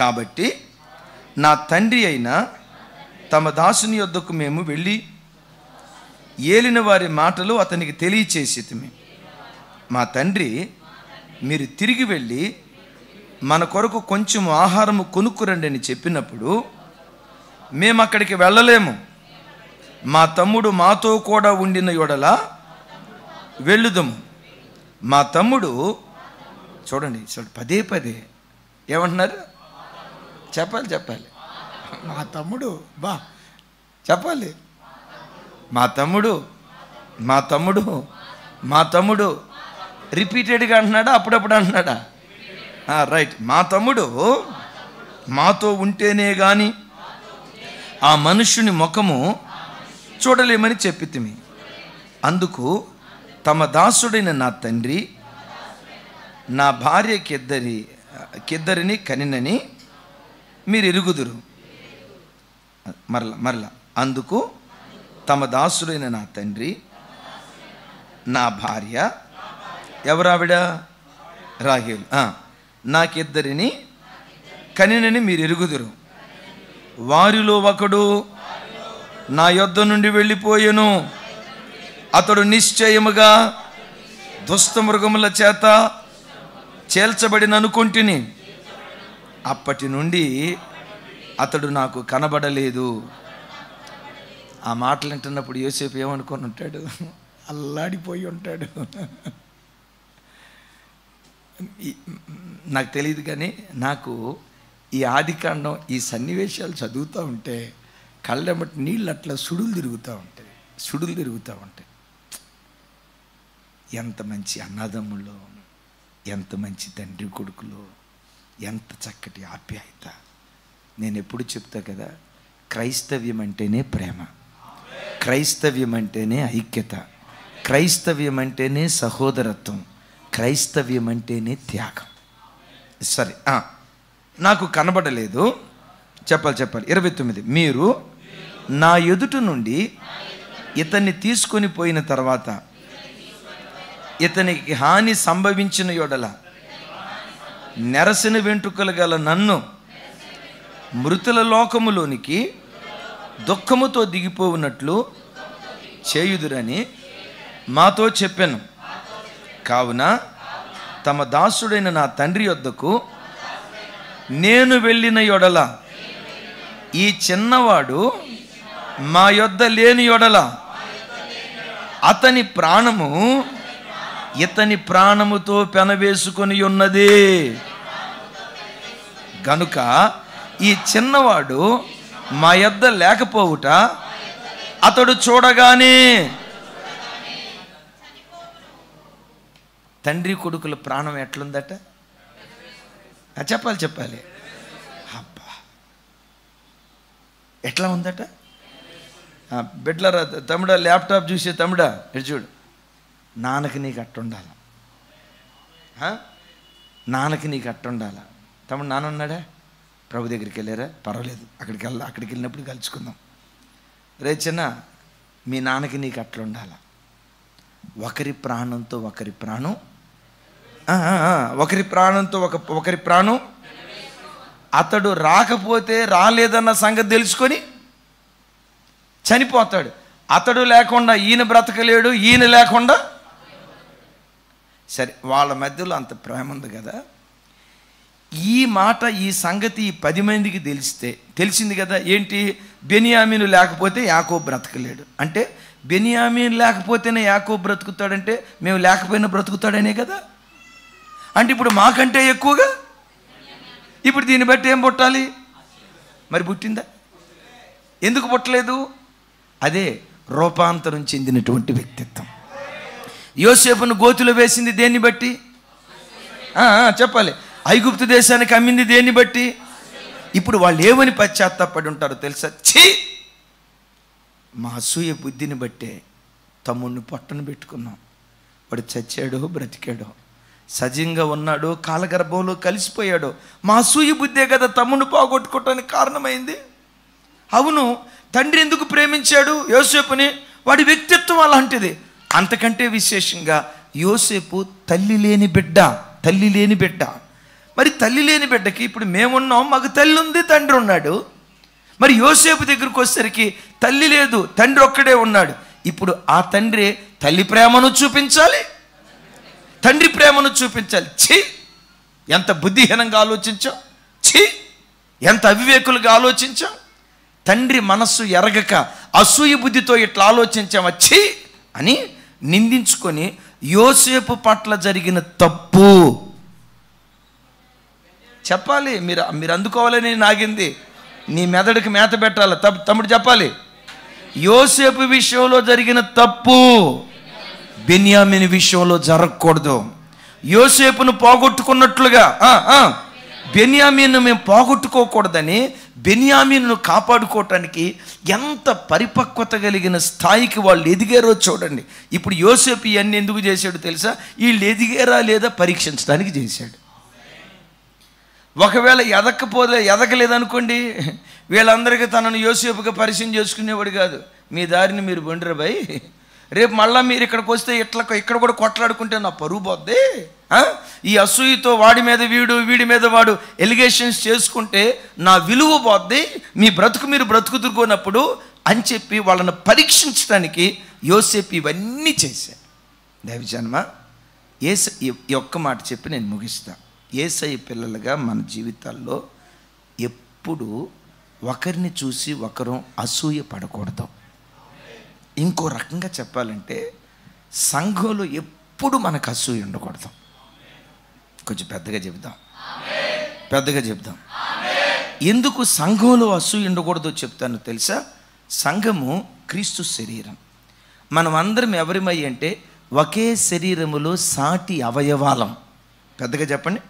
కాబట్టి నా తండ్రి అయిన తమ దాసుని యొద్దకు మేము వెళ్ళి ఏలిన వారి మాటలు అతనికి తెలియచేసితిమి. మా తండ్రి, మీరు తిరిగి వెళ్ళి మన కొరకు కొంచెం ఆహారము కొనుక్కురండి అని చెప్పినప్పుడు మేము అక్కడికి వెళ్ళలేము. మా తమ్ముడు మాతో కూడా ఉండిన యెడల వెళ్ళుదము. మా తమ్ముడు చూడండి పదే ఏమంటున్నారు? చెప్పాలి. మా తమ్ముడు చెప్పాలి. మా తమ్ముడు రిపీటెడ్గా అంటున్నాడా? అప్పుడప్పుడు అంటున్నాడా? రైట్. మా తమ్ముడు మాతో ఉంటేనే గాని ఆ మనుష్యుని ముఖము చూడలేమని చెప్పితిమి. అందుకు తమ దాసుడైన నా తండ్రి నా భార్యకిద్దరిని కనినని మీరు ఎరుగుదురు. మరలా అందుకు తమ దాసుడైన నా తండ్రి నా భార్య, ఎవరావిడ? రాహేలు. నాకిద్దరిని కనినని మీరు ఎరుగుదురు. వారిలో ఒకడు నా యొద్ద నుండి వెళ్ళిపోయెను. అతడు నిశ్చయముగా దుష్టమృగముల చేత చేల్చబడిన అనుకుంటుని. అప్పటి నుండి అతడు నాకు కనబడలేదు. ఆ మాటలు వింటున్నప్పుడు యోసేపు ఏమనుకొని ఉంటాడు? అల్లాడిపోయి ఉంటాడు. నాకు తెలియదు, కానీ నాకు ఈ ఆదికాండం, ఈ సన్నివేశాలు చదువుతూ ఉంటే కళ్ళెమ్మటి నీళ్ళు అట్లా సుడులు తిరుగుతూ ఉంటాయి. ఎంత మంచి అన్నదమ్ములు, ఎంత మంచి తండ్రి కొడుకులు, ఎంత చక్కటి ఆప్యాయత. నేను ఎప్పుడు చెప్తా కదా, క్రైస్తవ్యం అంటేనే ప్రేమ, క్రైస్తవ్యం అంటేనే ఐక్యత, క్రైస్తవ్యం అంటేనే సహోదరత్వం, క్రైస్తవ్యం అంటేనే త్యాగం. సరే, నాకు కనబడలేదు. చెప్పాలి. 29. మీరు నా ఎదుట నుండి ఇతన్ని తీసుకొని పోయిన తర్వాత ఇతనికి హాని సంభవించిన యెడల నెరసిన వెంట్రుకలు గల నన్ను మృతుల లోకములోనికి దుఃఖముతో దిగిపోవునట్లు చేయుదురని మాతో చెప్పాను. కావున తమ దాసుడైన నా తండ్రి యొద్దకు నేను వెళ్ళిన యెడల ఈ చిన్నవాడు మా యొద్ద లేని యెడల అతని ప్రాణము ఇతని ప్రాణముతో పెనవేసుకొని ఉన్నది. గనుక ఈ చిన్నవాడు మా యొద్ద లేకపోవుట అతడు చూడగానే తండ్రి కొడుకుల ప్రాణం ఎట్లుందట? చెప్పాలి. అబ్బా, ఎట్లా ఉందట? బిడ్డలరా, తమ్ముడా, ల్యాప్టాప్ చూసే తమ్ముడా, ఇటు చూడు. నాన్నకి నీకు అట్టుండాల, నాన్నకి నీకు అట్టుండాల. తమ్ముడు నాన్న ఉన్నాడా? ప్రభు దగ్గరికి వెళ్ళారా? పర్వాలేదు, అక్కడికి వెళ్ళినప్పుడు కలుసుకుందాం. రే చిన్న, మీ నాన్నకి నీకు అట్లుండాల. ఒకరి ప్రాణంతో ఒకరి ప్రాణం, ఒకరి ప్రాణంతో ఒకరి ప్రాణం. అతడు రాకపోతే రాలేదన్న సంగతి తెలుసుకొని చనిపోతాడు. అతడు లేకుండా ఈయన బ్రతకలేడు, ఈయన లేకుండా. సరే, వాళ్ళ మధ్యలో అంత ప్రేమ ఉంది కదా. ఈ మాట, ఈ సంగతి 10 మందికి తెలిసింది కదా. ఏంటి? బెన్యామీను లేకపోతే యాకోబు బ్రతకలేడు అంటే, బెన్యామీను లేకపోతేనే యాకోబు బ్రతుకుతాడంటే మేము లేకపోయినా బ్రతుకుతాడనే కదా. అంటే ఇప్పుడు మాకంటే ఎక్కువగా ఇప్పుడు దీన్ని బట్టి ఏం పుట్టాలి? మరి పుట్టిందా? ఎందుకు పుట్టలేదు? అదే రూపాంతరం చెందినటువంటి వ్యక్తిత్వం. యోసేపును గోతిలో వేసింది దేన్ని బట్టి? చెప్పాలి. ఐగుప్తు దేశానికి అమ్మింది దేన్ని బట్టి? ఇప్పుడు వాళ్ళు ఏమని పశ్చాత్తాపడి ఉంటారో తెలుసా? ఛీ, మా అసూయ బుద్ధిని బట్టే తమ్ముడిని పొట్టను పెట్టుకున్నాం, వాడు చచ్చాడో బ్రతికాడో, సజీవంగా ఉన్నాడో కాలగర్భంలో కలిసిపోయాడో, మా అసూయ బుద్ధే కదా తమ్ముడిని పోగొట్టుకోవటానికి కారణమైంది. అవును, తండ్రి ఎందుకు ప్రేమించాడు యోసేపుని? వాడి వ్యక్తిత్వం అలాంటిది. అంతకంటే విశేషంగా యోసేపు తల్లి లేని బిడ్డ. మరి తల్లి లేని బిడ్డకి ఇప్పుడు మేమున్నాం, మాకు తల్లి ఉంది, తండ్రి ఉన్నాడు. మరి యోసేపు దగ్గరికి వచ్చేసరికి తల్లి లేదు, తండ్రి ఒక్కడే ఉన్నాడు. ఇప్పుడు ఆ తండ్రి తల్లి ప్రేమను చూపించాలి, తండ్రి ప్రేమను చూపించాలి. ఛీ, ఎంత బుద్ధిహీనంగా ఆలోచించాం! ఛీ, ఎంత అవివేకులుగా ఆలోచించాం! తండ్రి మనస్సు ఎరగక అసూయ బుద్ధితో ఇట్లా ఆలోచించామా ఛీ అని నిందించుకొని యోసేపు పట్ల జరిగిన తప్పు చెప్పాలి. మీరు అందుకోవాలని నాగింది. నీ మెదడుకి మేత పెట్టాలి. తమ్ముడు చెప్పాలి. యోసేపు విషయంలో జరిగిన తప్పు బెన్యామీను విషయంలో జరగకూడదు. యోసేపును పోగొట్టుకున్నట్లుగా బెన్యామీను మేము పోగొట్టుకోకూడదని బెన్యామీను కాపాడుకోవటానికి ఎంత పరిపక్వత కలిగిన స్థాయికి వాళ్ళు ఎదిగారో చూడండి. ఇప్పుడు యోసేపు ఇవన్నీ ఎందుకు చేశాడు తెలుసా? వీళ్ళు ఎదిగారా లేదా పరీక్షించడానికి చేశాడు. ఒకవేళ ఎదగలేదనుకోండి, వీళ్ళందరికీ తనను యోసేపుగా పరిచయం చేసుకునేవాడు కాదు. మీ దారిని మీరు బండిరా భయ్, రేపు మళ్ళీ మీరు ఇక్కడికి వస్తే ఇక్కడ కూడా కొట్లాడుకుంటే నా పరువు పోద్ది. ఈ అసూయతో వాడి మీద వీడి మీద వాడు ఎలిగేషన్స్ చేసుకుంటే నా విలువ పోద్ది, మీ బ్రతుకు మీరు బ్రతుకుతున్నప్పుడు అని చెప్పి వాళ్ళని పరీక్షించడానికి యోసేపు ఇవన్నీ చేశాడు. దైవజన్మ ఈ ఒక్క మాట చెప్పి నేను ముగిస్తాను. యేసయ్య పిల్లలుగా మన జీవితాల్లో ఎప్పుడు ఒకరిని చూసి ఒకరు అసూయ పడకూడదు. ఇంకో రకంగా చెప్పాలంటే సంఘంలో ఎప్పుడు మనకు అసూయ ఉండకూడదు. కొంచెం పెద్దగా చెప్దాం. ఎందుకు సంఘంలో అసూయ ఉండకూడదో చెప్తాను తెలుసా? సంఘము క్రీస్తు శరీరం. మనం అందరం ఎవరిమై అంటే ఒకే శరీరములో సాటి అవయవాలం. పెద్దగా చెప్పండి.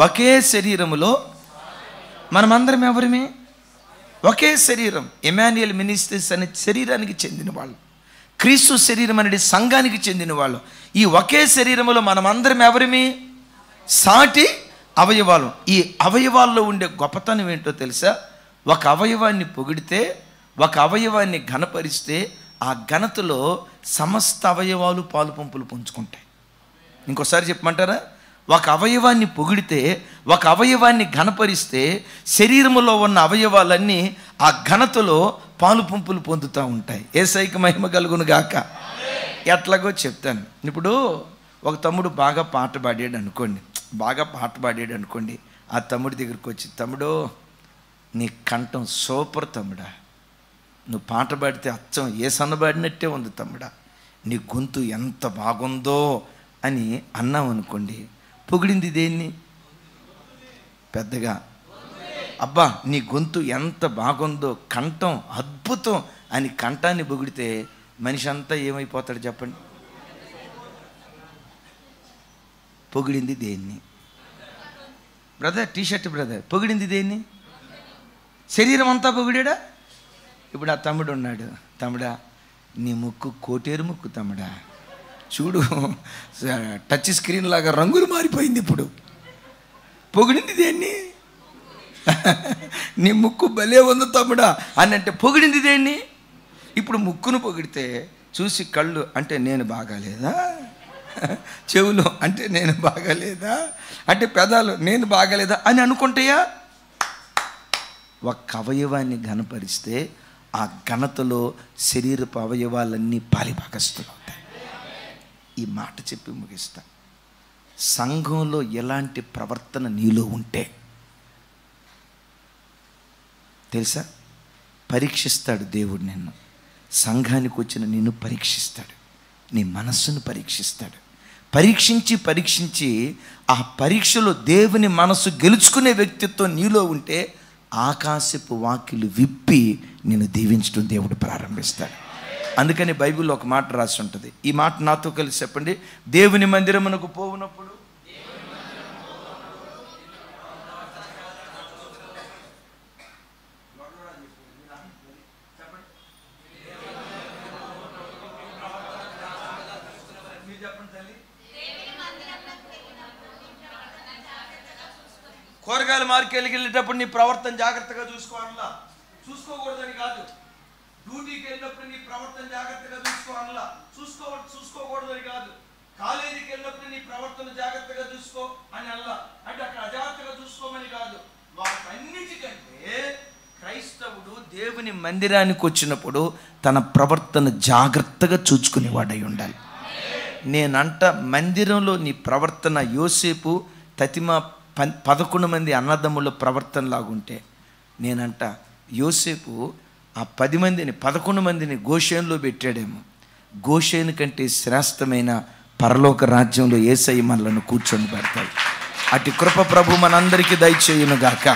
ఒకే శరీరములో మనమందరం ఎవరిమే? ఒకే శరీరం. ఎమాన్యుయల్ మినిస్ట్రీస్ అనే శరీరానికి చెందిన వాళ్ళు, క్రీస్తు శరీరం అనేది సంఘానికి చెందిన వాళ్ళు. ఈ ఒకే శరీరములో మనమందరం ఎవరిమి? సాటి అవయవాలు. ఈ అవయవాల్లో ఉండే గొప్పతనం ఏంటో తెలుసా? ఒక అవయవాన్ని పొగిడితే, ఒక అవయవాన్ని ఘనపరిస్తే ఆ ఘనతలో సమస్త అవయవాలు పాలు పంపులు పంచుకుంటాయి. ఇంకోసారి చెప్పమంటారా? ఒక అవయవాన్ని పొగిడితే, ఒక అవయవాన్ని ఘనపరిస్తే శరీరములో ఉన్న అవయవాలన్నీ ఆ ఘనతలో పాలు పంపులు పొందుతూ ఉంటాయి. యేసయ్యకి మహిమ కలుగును గాక. ఎట్లాగో చెప్తాను. ఇప్పుడు ఒక తమ్ముడు బాగా పాట పాడాడు అనుకోండి. ఆ తమ్ముడి దగ్గరికి వచ్చి, తమ్ముడు నీ కంఠం సూపర్ తమ్ముడా, నువ్వు పాట పాడితే అచ్చం ఏ సన్నబాడినట్టే ఉంది తమ్ముడా, నీ గొంతు ఎంత బాగుందో అని అన్నాం అనుకోండి. పొగిడింది దేన్ని? పెద్దగా అబ్బా నీ గొంతు ఎంత బాగుందో, కంఠం అద్భుతం అని కంఠాన్ని పొగిడితే మనిషి అంతా ఏమైపోతాడు చెప్పండి? పొగిడింది దేన్ని? టీషర్ట్ బ్రదర్ పొగిడింది దేన్ని? శరీరం అంతా పొగిడాడా? ఇప్పుడు ఆ తమ్ముడు ఉన్నాడు, తమ్ముడా నీ ముక్కు కోటేరు ముక్కు తమ్ముడా, చూడు టచ్ స్క్రీన్ లాగా రంగులు మారిపోయింది. ఇప్పుడు పొగిడింది దేన్ని? నీ ముక్కు భలే ఉంది తమ్ముడా అని అంటే పొగిడింది దేన్ని? ఇప్పుడు ముక్కును పొగిడితే చూసి కళ్ళు అంటే నేను బాగాలేదా, చెవులు అంటే నేను బాగాలేదా, అంటే పెదాలు నేను బాగాలేదా అని అనుకుంటాయా? ఒక అవయవాన్ని ఘనపరిస్తే ఆ ఘనతలో శరీరపు అవయవాలన్నీ పాలిభాగస్తులు అవుతాయి. ఈ మాట చెప్పి ముగిస్తా. సంఘంలో ఎలాంటి ప్రవర్తన నీలో ఉంటే తెలుసా? పరీక్షిస్తాడు దేవుడు నిన్ను. సంఘానికి వచ్చిన నిన్ను పరీక్షిస్తాడు, నీ మనస్సును పరీక్షిస్తాడు. పరీక్షించి ఆ పరీక్షలో దేవుని మనసు గెలుచుకునే వ్యక్తిత్వం నీలో ఉంటే ఆకాశపు వాకిలు విప్పి నిన్ను దీవించడం దేవుడు ప్రారంభిస్తాడు. అందుకని బైబిల్లో ఒక మాట రాసి ఉంటుంది. ఈ మాట నాతో కలిసి చెప్పండి. దేవుని మందిరమునకు పోవునప్పుడు కూరగాయల మార్కెట్కి వెళ్ళేటప్పుడు నీ ప్రవర్తన జాగ్రత్తగా చూసుకోవాలా. చూసుకోకూడదని కాదు. డ్యూటీకి వెళ్ళినప్పుడు నీ ప్రవర్తన జాగ్రత్తగా చూసుకోవాలా. చూసుకోకూడదని కాదు. కాలేజీకి వెళ్ళినప్పుడు నీ ప్రవర్తన జాగ్రత్తగా చూసుకో అని అల్లా. అంటే అక్కడ అజాగ్రత్తగా చూసుకోమని కాదు. వాటన్నిటికంటే క్రైస్తవుడు దేవుని మందిరానికి వచ్చినప్పుడు తన ప్రవర్తన జాగ్రత్తగా చూసుకునేవాడై ఉండాలి. నేనంట మందిరంలో నీ ప్రవర్తన యోసేపు తతిమ 11 మంది అన్నదమ్ముల ప్రవర్తన లాగుంటే, నేనంట యోసేపు ఆ 10 మందిని 11 మందిని గోషేనులో పెట్టాడేమో. గోషేను కంటే శ్రేష్టమైన పరలోక రాజ్యంలో యేసయ్య మనలను కూర్చొని పెడతాడు. అటు కృప ప్రభు మనందరికీ దయచేయునుగాక.